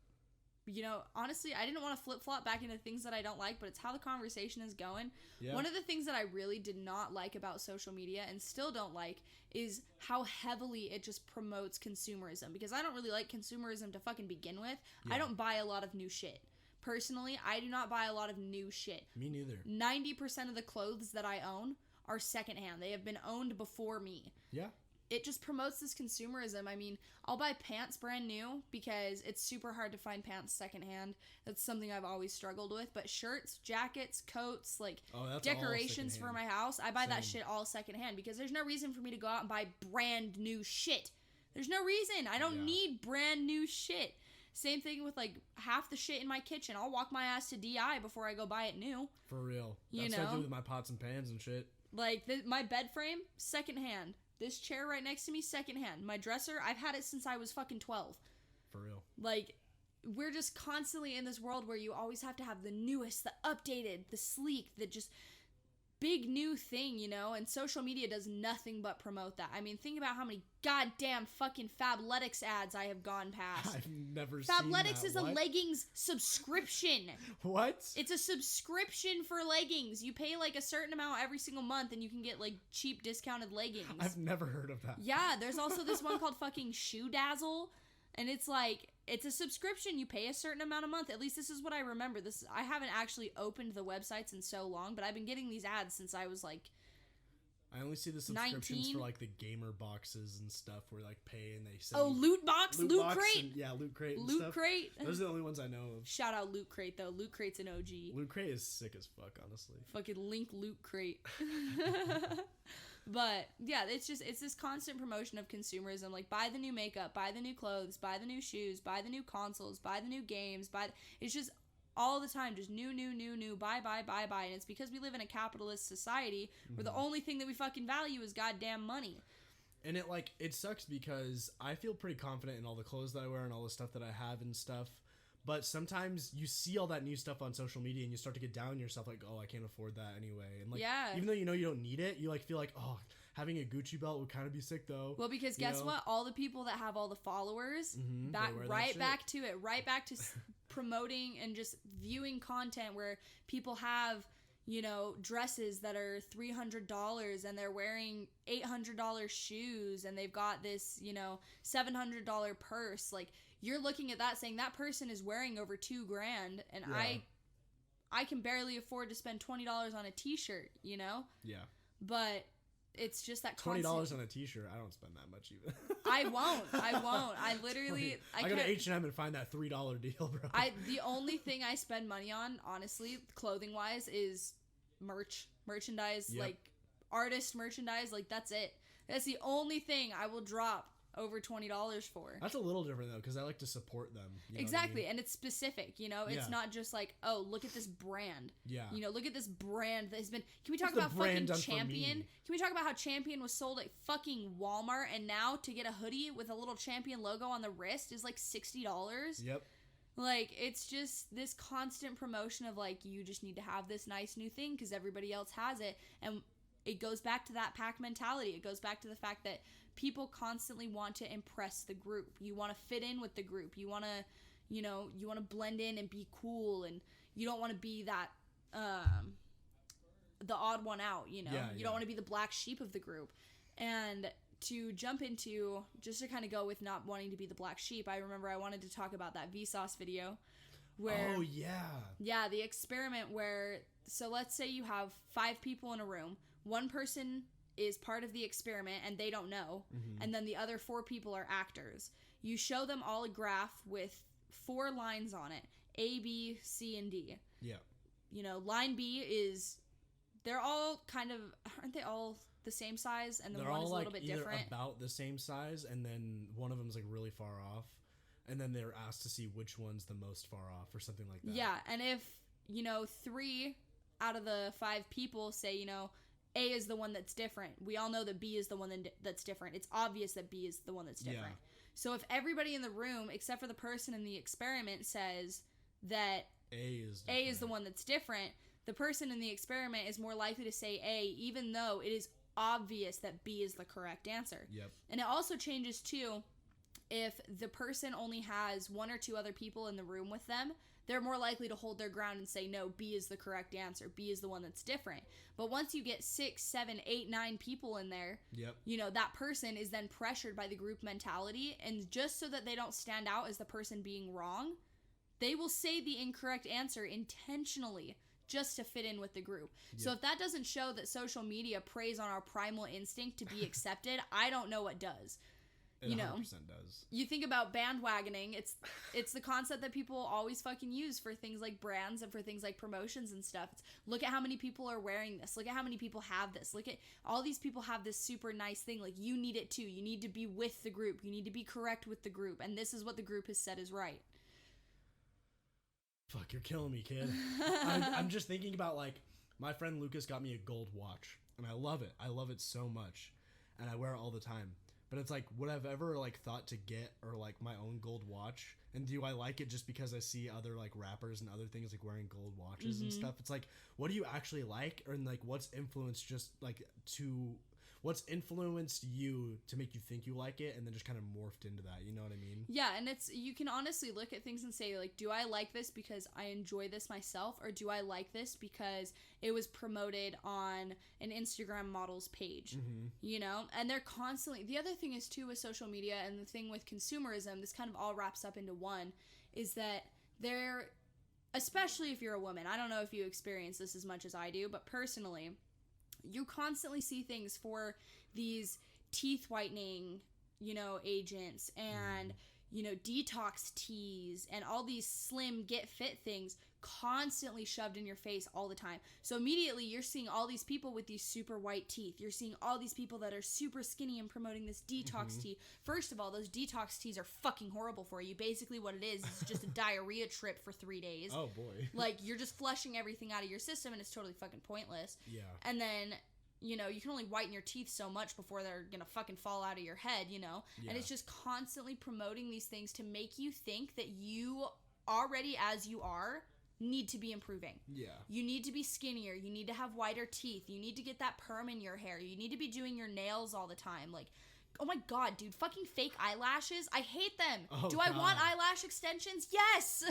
you know, honestly, I didn't want to flip-flop back into things that I don't like, but it's how the conversation is going. Yeah. One of the things that I really did not like about social media and still don't like is how heavily it just promotes consumerism, because I don't really like consumerism to fucking begin with. Yeah. I don't buy a lot of new shit. Personally, I do not buy a lot of new shit. Me neither. 90% of the clothes that I own are secondhand. They have been owned before me. Yeah. It just promotes this consumerism. I mean, I'll buy pants brand new because it's super hard to find pants secondhand. That's something I've always struggled with. But shirts, jackets, coats, like decorations for my house, I buy that shit all secondhand because there's no reason for me to go out and buy brand new shit. There's no reason. I don't need brand new shit. Same thing with like half the shit in my kitchen. I'll walk my ass to DI before I go buy it new. For real. You That's what I know? do with my pots and pans and shit. Like my bed frame, secondhand. This chair right next to me, secondhand. My dresser, I've had it since I was fucking 12. For real. Like, we're just constantly in this world where you always have to have the newest, the updated, the sleek, the just big new thing, you know? And social media does nothing but promote that. I mean, think about how many goddamn fucking Fabletics ads I have gone past. I've never seen that. Fabletics is a leggings subscription. What? It's a subscription for leggings. You pay like a certain amount every single month and you can get like cheap discounted leggings. I've never heard of that. Yeah, there's also this one called fucking Shoe Dazzle, and it's like, it's a subscription. You pay a certain amount a month. At least this is what I remember. I haven't actually opened the websites in so long, but I've been getting these ads since I was like I only see the subscriptions 19? for like the gamer boxes and stuff where like pay and they send Loot Box, Loot Crate. And, yeah, Loot Crate and Loot stuff. Crate. Those are the only ones I know of. Shout out Loot Crate though. Loot Crate's an OG. Loot Crate is sick as fuck, honestly. Fucking link Loot Crate. But yeah, it's this constant promotion of consumerism. Like, buy the new makeup, buy the new clothes, buy the new shoes, buy the new consoles, buy the new games, it's just all the time, just new, buy. And it's because we live in a capitalist society where the only thing that we fucking value is goddamn money. And it sucks because I feel pretty confident in all the clothes that I wear and all the stuff that I have and stuff. But sometimes you see all that new stuff on social media and you start to get down on yourself like, oh, I can't afford that anyway. And even though you know you don't need it, you feel like, oh, having a Gucci belt would kind of be sick though. Well, because guess what? All the people that have all the followers, right back to promoting and just viewing content where people have, dresses that are $300 and they're wearing $800 shoes and they've got this, $700 purse. Like, you're looking at that saying that person is wearing over $2,000 and I can barely afford to spend $20 on a t-shirt, Yeah. But it's just that $20 on a t-shirt. I don't spend that much even. I won't. I literally I go to H&M and find that $3 deal, bro. The only thing I spend money on, honestly, clothing wise, is merchandise, like artist merchandise. Like, that's it. That's the only thing I will drop over $20 for. That's a little different though, because I like to support them. Exactly, and it's specific. It's not just like, oh, look at this brand. Yeah. Look at this brand that has been. Can we talk about fucking Champion? Can we talk about how Champion was sold at fucking Walmart, and now to get a hoodie with a little Champion logo on the wrist is like $60? Yep. Like, it's just this constant promotion of like, you just need to have this nice new thing because everybody else has it, and it goes back to that pack mentality. It goes back to the fact that people constantly want to impress the group. You want to fit in with the group. You want to, you want to blend in and be cool, and you don't want to be that, the odd one out, you don't want to be the black sheep of the group. And to jump into, just to kind of go with not wanting to be the black sheep, I remember I wanted to talk about that Vsauce video where... Oh, yeah. Yeah, the experiment where, so let's say you have 5 people in a room. One person is part of the experiment and they don't know, and then the other 4 people are actors. You show them all a graph with 4 lines on it, A, B, C, and D. Yeah. Line B is, they're all kind of, aren't they all the same size, and then one is a little bit different? About the same size, and then one of them is like really far off, and then they're asked to see which one's the most far off or something like that. Yeah, and if 3 out of the 5 people say A is the one that's different, we all know that B is the one that's different. It's obvious that B is the one that's different. Yeah. So if everybody in the room, except for the person in the experiment, says that A is the one that's different, the person in the experiment is more likely to say A, even though it is obvious that B is the correct answer. Yep. And it also changes too if the person only has 1 or 2 other people in the room with them. They're more likely to hold their ground and say, no, B is the correct answer. B is the one that's different. But once you get 6, 7, 8, 9 people in there, that person is then pressured by the group mentality. And just so that they don't stand out as the person being wrong, they will say the incorrect answer intentionally just to fit in with the group. Yep. So if that doesn't show that social media preys on our primal instinct to be accepted, I don't know what does. It 100% does. You think about bandwagoning, it's the concept that people always fucking use for things like brands and for things like promotions and stuff. It's, look at how many people are wearing this. Look at how many people have this. Look at all these people have this super nice thing. Like, you need it too. You need to be with the group. You need to be correct with the group. And this is what the group has said is right. Fuck, you're killing me, kid. I'm just thinking about, like, my friend Lucas got me a gold watch, and I love it. I love it so much, and I wear it all the time. But it's like, would I've ever like thought to get or like my own gold watch? And do I like it just because I see other like rappers and other things like wearing gold watches and stuff? It's like, what do you actually like? Or like, what's influenced what's influenced you to make you think you like it and then just kind of morphed into that, you know what I mean? Yeah, and you can honestly look at things and say, like, do I like this because I enjoy this myself, or do I like this because it was promoted on an Instagram model's page? You know? And they're constantly, the other thing is too with social media and the thing with consumerism, this kind of all wraps up into one, is that they're, especially if you're a woman, I don't know if you experience this as much as I do, but personally, you constantly see things for these teeth whitening, agents and, detox teas and all these slim get fit things constantly shoved in your face all the time. So immediately you're seeing all these people with these super white teeth. You're seeing all these people that are super skinny and promoting this detox tea. First of all, those detox teas are fucking horrible for you. Basically what it is just a diarrhea trip for 3 days. Oh boy. Like, you're just flushing everything out of your system and it's totally fucking pointless. Yeah. And then you can only whiten your teeth so much before they're gonna fucking fall out of your head, Yeah. And it's just constantly promoting these things to make you think that you already, as you are, need to be improving. Yeah. You need to be skinnier. You need to have whiter teeth. You need to get that perm in your hair. You need to be doing your nails all the time. Like, oh my god, dude, fucking fake eyelashes. I hate them. Oh, do I want eyelash extensions? Yes!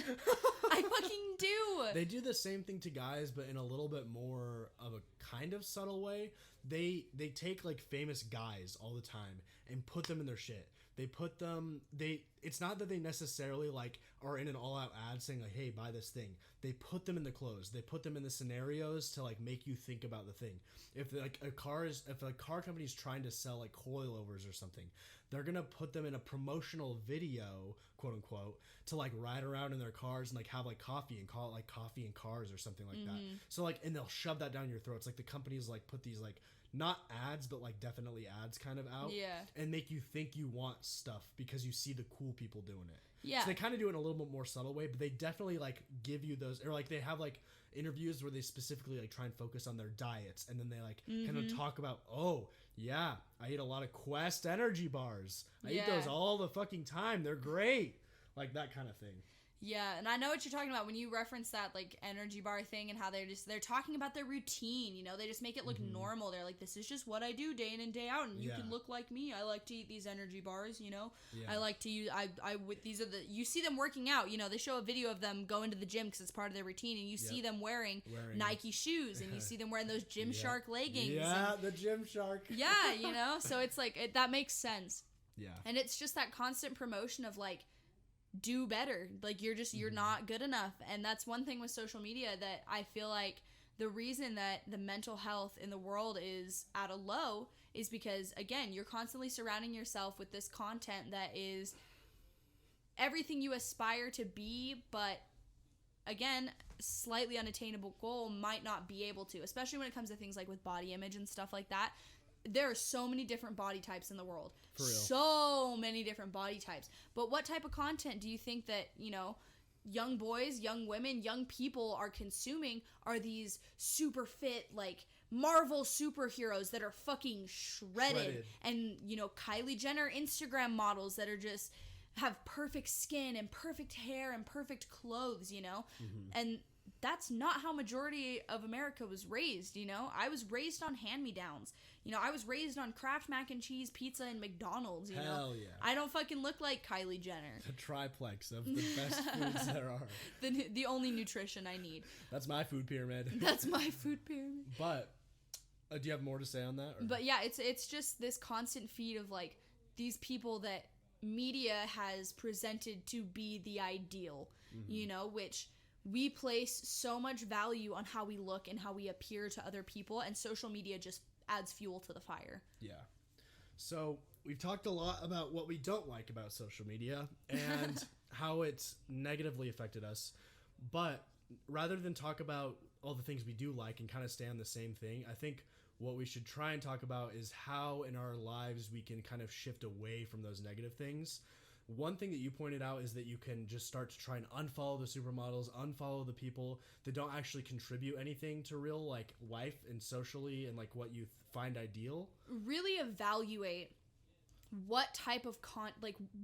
I fucking do. They do the same thing to guys, but in a little bit more of a kind of subtle way. They take like famous guys all the time and put them in their shit. It's not that they necessarily like are in an all-out ad saying like, hey, buy this thing. They put them in the clothes. They put them in the scenarios to like make you think about the thing. If a car company is trying to sell like coilovers or something, they're gonna put them in a promotional video, quote unquote, to like ride around in their cars and like have like coffee and call it like coffee and cars or something like that. So like, and they'll shove that down your throats. Like the companies like put these like not ads, but like definitely ads kind of out. Yeah. And make you think you want stuff because you see the cool people doing it. Yeah. So they kind of do it in a little bit more subtle way, but they definitely like give you those, or like they have like interviews where they specifically like try and focus on their diets, and then they like kind of talk about, oh yeah, I eat a lot of Quest energy bars. I eat those all the fucking time. They're great. Like that kind of thing. Yeah, and I know what you're talking about when you reference that like energy bar thing and how they're talking about their routine, they just make it look normal. They're like, this is just what I do day in and day out, and you can look like me. I like to eat these energy bars, I like to use these are you see them working out, they show a video of them going to the gym because it's part of their routine, and you see them wearing Nike shoes, and you see them wearing those Gymshark leggings. Yeah, the Gymshark. Yeah, so it's like that makes sense. Yeah. And it's just that constant promotion of like, do better. Like you're not good enough. And that's one thing with social media that I feel like the reason that the mental health in the world is at a low is because, again, you're constantly surrounding yourself with this content that is everything you aspire to be, but again, slightly unattainable goal might not be able to, especially when it comes to things like with body image and stuff like that. There are so many different body types in the world. For real. So many different body types. But what type of content do you think that, young boys, young women, young people are consuming are these super fit, like, Marvel superheroes that are fucking shredded. And, Kylie Jenner Instagram models that are just have perfect skin and perfect hair and perfect clothes, And that's not how majority of America was raised, I was raised on hand-me-downs. I was raised on Kraft mac and cheese, pizza, and McDonald's, Hell yeah. I don't fucking look like Kylie Jenner. The triplex of the best foods there are. The only nutrition I need. That's my food pyramid. That's my food pyramid. But, do you have more to say on that? Or? But yeah, it's just this constant feed of, like, these people that media has presented to be the ideal, which we place so much value on how we look and how we appear to other people, and social media just adds fuel to the fire. Yeah. So we've talked a lot about what we don't like about social media and how it's negatively affected us. But rather than talk about all the things we do like and kind of stay on the same thing, I think what we should try and talk about is how in our lives we can kind of shift away from those negative things. One thing that you pointed out is that you can just start to try and unfollow the supermodels, unfollow the people that don't actually contribute anything to real like life and socially and like what you find ideal. Really evaluate what type of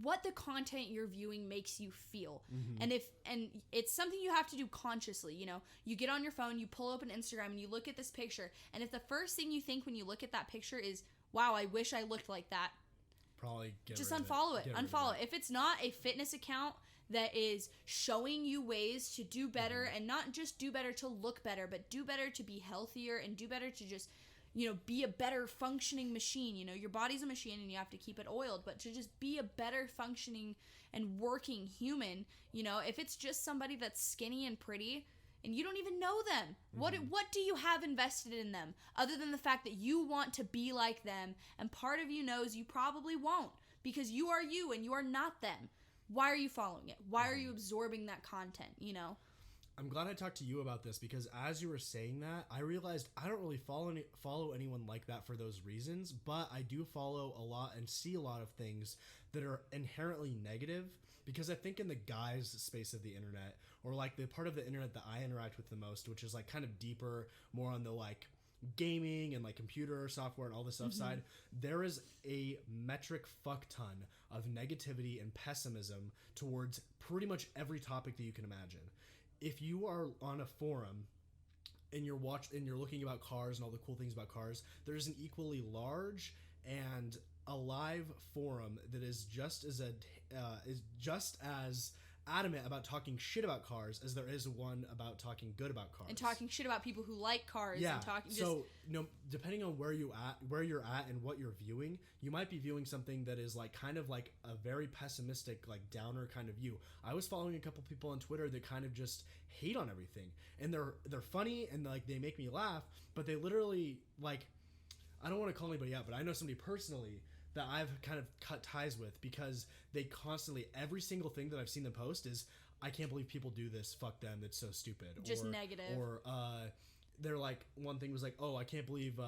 what the content you're viewing makes you feel. And it's something you have to do consciously. You get on your phone, you pull open Instagram, and you look at this picture, and if the first thing you think when you look at that picture is, wow, I wish I looked like that, probably just unfollow it. Unfollow it. If it's not a fitness account that is showing you ways to do better, and not just do better to look better, but do better to be healthier and do better to just be a better functioning machine. Your body's a machine and you have to keep it oiled, but to just be a better functioning and working human, if it's just somebody that's skinny and pretty and you don't even know them, what do you have invested in them other than the fact that you want to be like them, and part of you knows you probably won't because you are you and you are not them. why are you following it? Why are you absorbing that content, you know? I'm glad I talked to you about this, because as you were saying that, I realized I don't really follow anyone like that for those reasons, but I do follow a lot and see a lot of things that are inherently negative, because I think in the guys space of the internet, or like the part of the internet that I interact with the most, which is like kind of deeper, more on the like gaming and like computer software and all this stuff side, there is a metric fuck ton of negativity and pessimism towards pretty much every topic that you can imagine. If you are on a forum and you're looking about cars and all the cool things about cars, there's an equally large and alive forum that is just as adamant about talking shit about cars as there is one about talking good about cars and talking shit about people who like cars. Yeah. And talking so depending on where you're at and what you're viewing, you might be viewing something that is like kind of like a very pessimistic, like downer kind of view. I was following a couple people on Twitter that kind of just hate on everything, and they're funny and like they make me laugh, but they literally, like, I don't want to call anybody out, but I know somebody personally that I've kind of cut ties with, because they constantly, every single thing that I've seen them post is, I can't believe people do this, fuck them, it's so stupid. Just negative. Or they're like, one thing was like, oh, I can't believe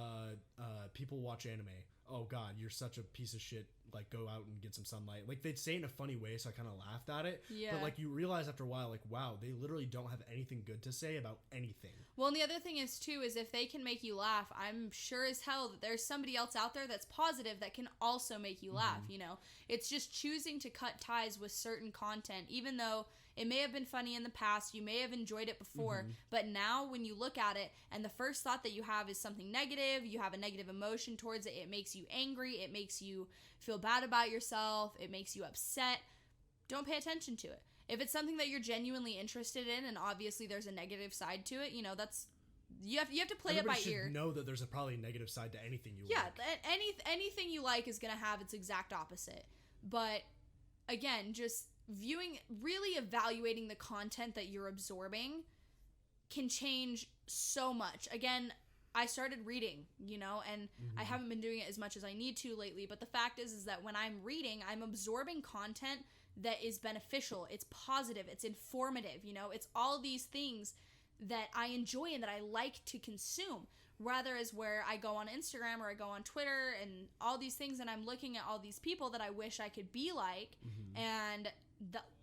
people watch anime. Oh god, you're such a piece of shit, like go out and get some sunlight. Like they'd say it in a funny way, so I kind of laughed at it. Yeah. But like you realize after a while, like, wow, they literally don't have anything good to say about anything. Well, and the other thing is too, is if they can make you laugh, I'm sure as hell that there's somebody else out there that's positive that can also make you laugh, you know? It's just choosing to cut ties with certain content, even though it may have been funny in the past, you may have enjoyed it before, but now when you look at it and the first thought that you have is something negative, you have a negative emotion towards it, it makes you angry, it makes you feel bad about yourself, it makes you upset, don't pay attention to it. If it's something that you're genuinely interested in, and obviously there's a negative side to it, you know, that's you have to play Everybody it by ear. Know that there's probably a negative side to anything you like. Yeah, anything you like is gonna have its exact opposite. But again, just really evaluating the content that you're absorbing can change so much. Again, I started reading, you know, and I haven't been doing it as much as I need to lately, but the fact is that when I'm reading, I'm absorbing content that is beneficial, it's positive, it's informative, you know, it's all these things that I enjoy and that I like to consume, rather as where I go on Instagram or I go on Twitter and all these things and I'm looking at all these people that I wish I could be like, and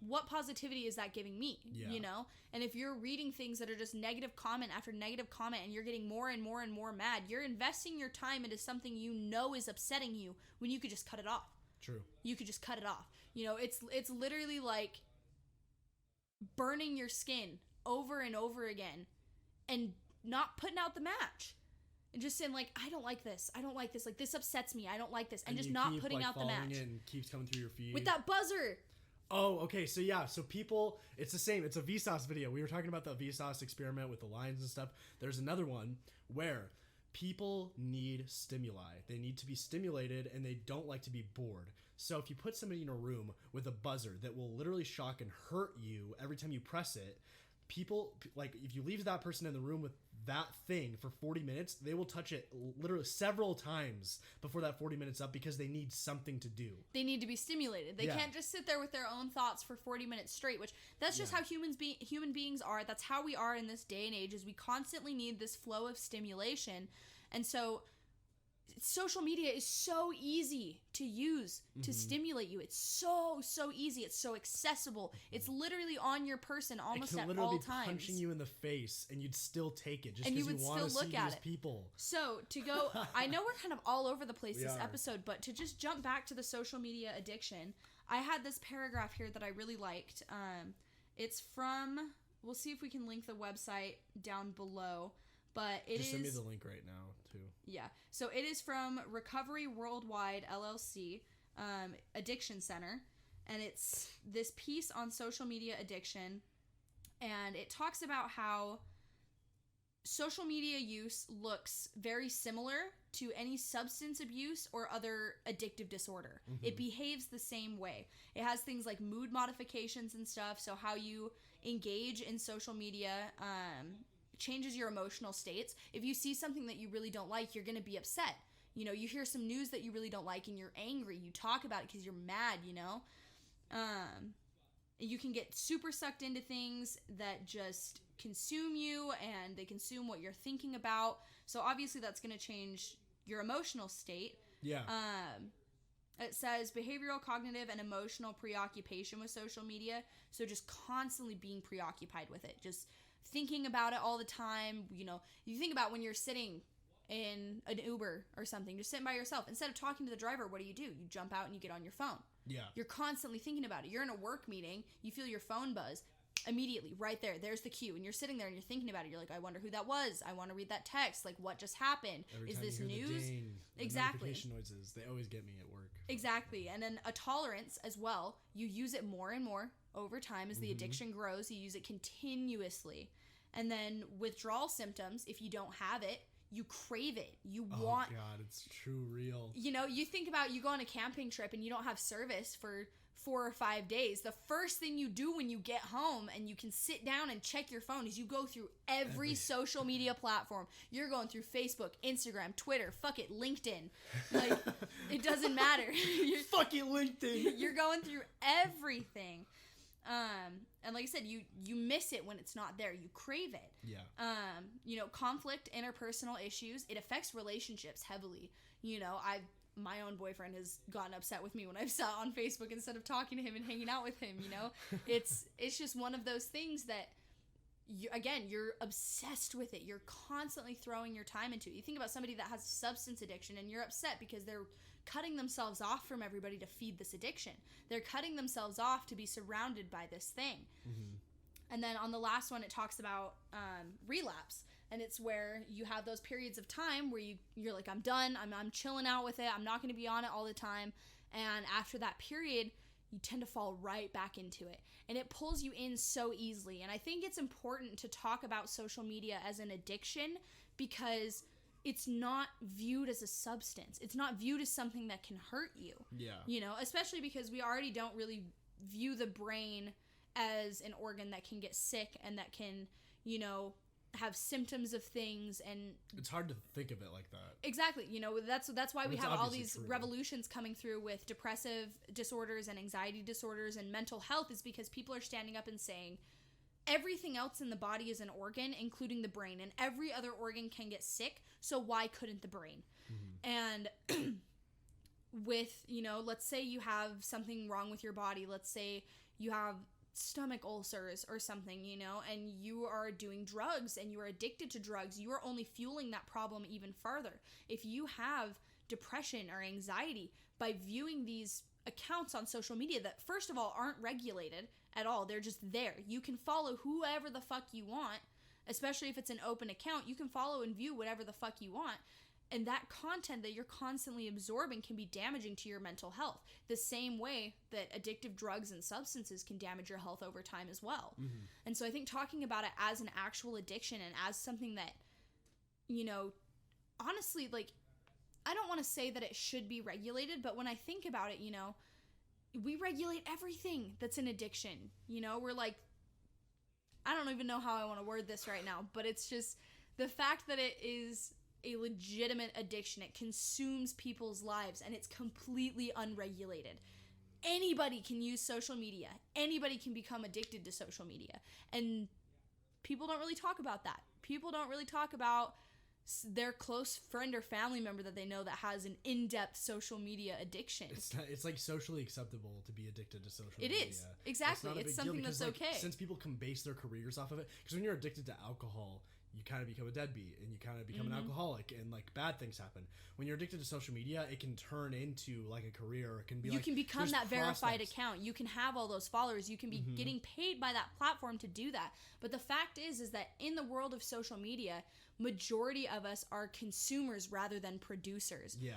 what positivity is that giving me, you know? And if you're reading things that are just negative comment after negative comment and you're getting more and more and more mad, you're investing your time into something you know is upsetting you when you could just cut it off. True. You could just cut it off. You know, it's literally like burning your skin over and over again and not putting out the match. And just saying, like, I don't like this. Like, this upsets me. I don't like this. And just not putting out the match. It and keeps coming through your feed. With that buzzer. Oh, okay. So, yeah. So, people, it's the same. It's a Vsauce video. We were talking about the Vsauce experiment with the lines and stuff. There's another one where people need stimuli. They need to be stimulated, and they don't like to be bored. So, if you put somebody in a room with a buzzer that will literally shock and hurt you every time you press it, people, like, if you leave that person in the room with that thing for 40 minutes, they will touch it literally several times before that 40 minutes up, because they need something to do. They need to be stimulated. They can't just sit there with their own thoughts for 40 minutes straight, which that's just how human beings are. That's how we are in this day and age, is we constantly need this flow of stimulation. And so social media is so easy to use to stimulate you. It's so easy. It's so accessible. It's literally on your person almost at all times. Punching you in the face, and you'd still take it just because you want to see these people. So to go, I know we're kind of all over the place this episode, but to just jump back to the social media addiction, I had this paragraph here that I really liked. It's from, we'll see if we can link the website down below. But it just send me the link right now, too. Yeah. So it is from Recovery Worldwide, LLC, Addiction Center. And it's this piece on social media addiction. And it talks about how social media use looks very similar to any substance abuse or other addictive disorder. It behaves the same way. It has things like mood modifications and stuff. So how you engage in social media, changes your emotional states. If you see something that you really don't like, you're going to be upset. You know, you hear some news that you really don't like and you're angry. You talk about it because you're mad, you know? you can get super sucked into things that just consume you, and they consume what you're thinking about. So obviously that's going to change your emotional state. Yeah. It says behavioral, cognitive, and emotional preoccupation with social media. So just constantly being preoccupied with it, just thinking about it all the time. You know, you think about when you're sitting in an Uber or something, just sitting by yourself. Instead of talking to the driver, what do? You jump out and you get on your phone. Yeah. You're constantly thinking about it. You're in a work meeting, you feel your phone buzz. Immediately, right there, there's the cue, and you're sitting there and you're thinking about it. You're like, I wonder who that was. I want to read that text. Like, what just happened? Is this news? Exactly. Notification noises, they always get me at work. Exactly. And then a tolerance as well. You use it more and more over time as the addiction grows. You use it continuously. And then withdrawal symptoms, if you don't have it, you crave it. You want... Oh, God, it's true real. You know, you think about you go on a camping trip and you don't have service for 4 or 5 days. The first thing you do when you get home and you can sit down and check your phone is you go through every social media platform. You're going through Facebook, Instagram, Twitter, fuck it, LinkedIn. Like, it doesn't matter. Fuck it, LinkedIn. You're going through everything. And like I said, you miss it when it's not there. You crave it. Yeah. You know, conflict, interpersonal issues, it affects relationships heavily. You know, my own boyfriend has gotten upset with me when I've sat on Facebook instead of talking to him and hanging out with him, you know? It's just one of those things that, you're obsessed with it. You're constantly throwing your time into it. You think about somebody that has substance addiction and you're upset because they're cutting themselves off from everybody to feed this addiction. They're cutting themselves off to be surrounded by this thing. Mm-hmm. And then on the last one, it talks about relapse. And it's where you have those periods of time where you're like, I'm done. I'm chilling out with it. I'm not going to be on it all the time. And after that period, you tend to fall right back into it. And it pulls you in so easily. And I think it's important to talk about social media as an addiction because it's not viewed as a substance. It's not viewed as something that can hurt you. Yeah. You know, especially because we already don't really view the brain as an organ that can get sick and that can, you know, have symptoms of things. And it's hard to think of it like that. Exactly. You know, that's why we have all these revolutions coming through with depressive disorders and anxiety disorders and mental health, is because people are standing up and saying everything else in the body is an organ, including the brain, and every other organ can get sick, so why couldn't the brain? Mm-hmm. And with, you know, let's say you have something wrong with your body, let's say you have stomach ulcers or something, you know, and you are doing drugs and you are addicted to drugs, you are only fueling that problem even further. If you have depression or anxiety, by viewing these accounts on social media that, first of all, aren't regulated at all, they're just there. You can follow whoever the fuck you want, especially if it's an open account. You can follow and view whatever the fuck you want. And that content that you're constantly absorbing can be damaging to your mental health, the same way that addictive drugs and substances can damage your health over time as well. Mm-hmm. And so I think talking about it as an actual addiction and as something that, you know, honestly, like, I don't want to say that it should be regulated, but when I think about it, you know, we regulate everything that's an addiction. You know, we're like, I don't even know how I want to word this right now, but it's just the fact that it is a legitimate addiction. It consumes people's lives and it's completely unregulated. Anybody can use social media. Anybody can become addicted to social media. And people don't really talk about that. People don't really talk about their close friend or family member that they know that has an in-depth social media addiction. It's like socially acceptable to be addicted to social media. It is. Exactly. It's something that's okay. Since people can base their careers off of it, because when you're addicted to alcohol, you kind of become a deadbeat and you kind of become an alcoholic, and like bad things happen. When you're addicted to social media, it can turn into like a career. It can be, you can become that verified account. You can have all those followers. You can be getting paid by that platform to do that. But the fact is that in the world of social media, majority of us are consumers rather than producers. Yeah.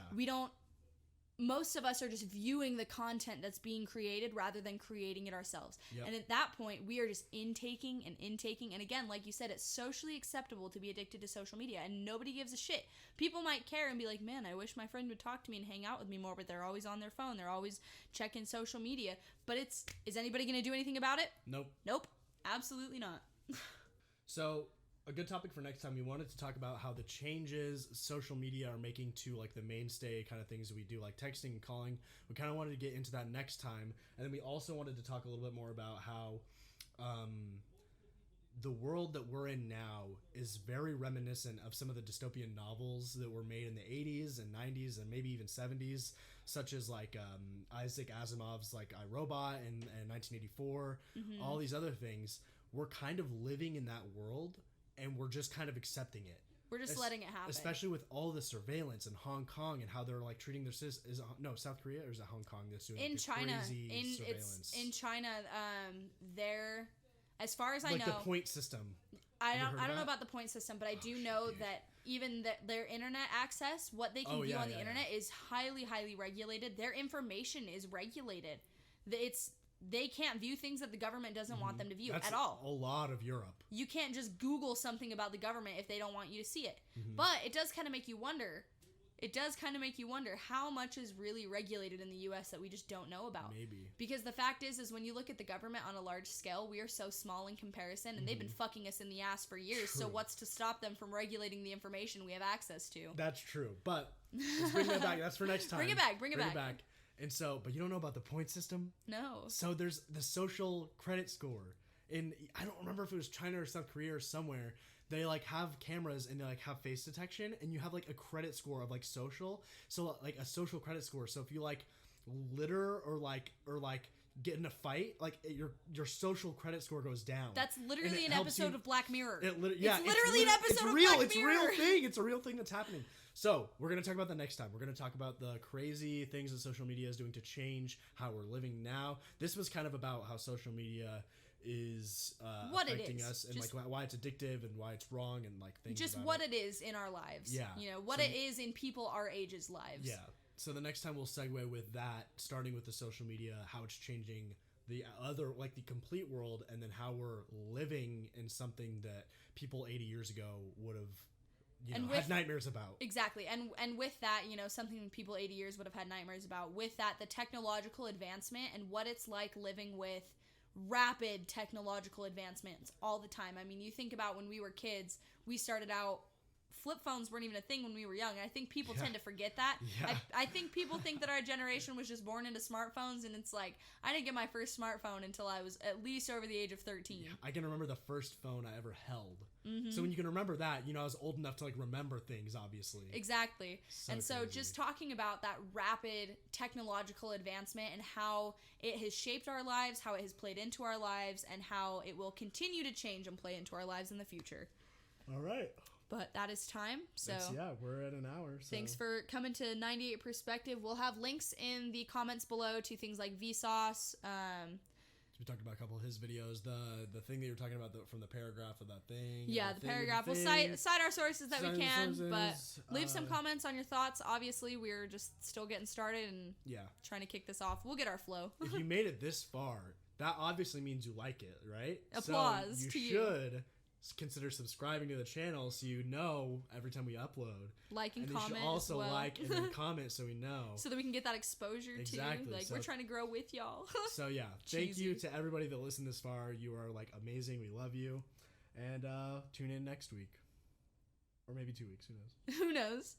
Most of us are just viewing the content that's being created rather than creating it ourselves. Yep. And at that point, we are just intaking. And again, like you said, it's socially acceptable to be addicted to social media and nobody gives a shit. People might care and be like, man, I wish my friend would talk to me and hang out with me more, but they're always on their phone. They're always checking social media. But is anybody going to do anything about it? Nope. Absolutely not. So a good topic for next time, we wanted to talk about how the changes social media are making to like the mainstay kind of things that we do, like texting and calling. We kind of wanted to get into that next time. And then we also wanted to talk a little bit more about how the world that we're in now is very reminiscent of some of the dystopian novels that were made in the 80s and 90s and maybe even 70s, such as like Isaac Asimov's like I, Robot in 1984, all these other things. We're kind of living in that world, and we're just kind of accepting it. We're just letting it happen. Especially with all the surveillance in Hong Kong and how they're like treating their citizens. South Korea, or is it Hong Kong that's doing in China? Crazy surveillance? In China, they're, as far as I know, like the point system. I don't know about the point system, but I do know that even their internet access, what they can view on the internet, is highly, highly regulated. Their information is regulated. They can't view things that the government doesn't want them to view at all. A lot of Europe. You can't just Google something about the government if they don't want you to see it. But it does kind of make you wonder. How much is really regulated in the U.S. that we just don't know about. Maybe. Because the fact is when you look at the government on a large scale, we are so small in comparison, and they've been fucking us in the ass for years. True. So what's to stop them from regulating the information we have access to? That's true. But let's bring that back. That's for next time. Bring it back. And so, but you don't know about the point system? No. So there's the social credit score. I don't remember if it was China or South Korea or somewhere. They like have cameras and they like have face detection, and you have like a credit score of like social. So like a social credit score. So if you like litter or like get in a fight, like your social credit score goes down. That's literally an episode of Black Mirror. It's literally an episode of Black Mirror. It's a real thing. It's a real thing that's happening. So we're going to talk about that next time. We're going to talk about the crazy things that social media is doing to change how we're living now. This was kind of about how social media is affecting us, and just, like why it's addictive and why it's wrong, and like things just about what it is in our lives. Yeah. What it is in people our age's lives. Yeah. So the next time we'll segue with that, starting with the social media, how it's changing the other, like the complete world, and then how we're living in something that people 80 years ago would have had nightmares about. Exactly. And with that, something people 80 years would have had nightmares about. With that, the technological advancement and what it's like living with rapid technological advancements all the time. I mean, you think about when we were kids, we started out, flip phones weren't even a thing when we were young. And I think people tend to forget that. Yeah. I think people think that our generation was just born into smartphones, and it's like, I didn't get my first smartphone until I was at least over the age of 13. Yeah, I can remember the first phone I ever held. So when you can remember that, I was old enough to like remember things, obviously. Exactly. So crazy. Just talking about that rapid technological advancement and how it has shaped our lives, how it has played into our lives, and how it will continue to change and play into our lives in the future. All right. But that is time. So we're at an hour. So. Thanks for coming to 98 Perspective. We'll have links in the comments below to things like Vsauce. We talked about a couple of his videos. The thing that you're talking about from the paragraph of that thing. Yeah, the paragraph. We'll cite our sources that we can, but leave some comments on your thoughts. Obviously, we're just still getting started and trying to kick this off. We'll get our flow. If you made it this far, that obviously means you like it, right? Applause so to you. You should consider subscribing to the channel so you know every time we upload. Like and comment. You should also like and then comment so we know. So that we can get that exposure exactly. too. Like we're trying to grow with y'all. So yeah, thank you to everybody that listened this far. You are like amazing. We love you. And tune in next week. Or maybe 2 weeks. Who knows? Who knows?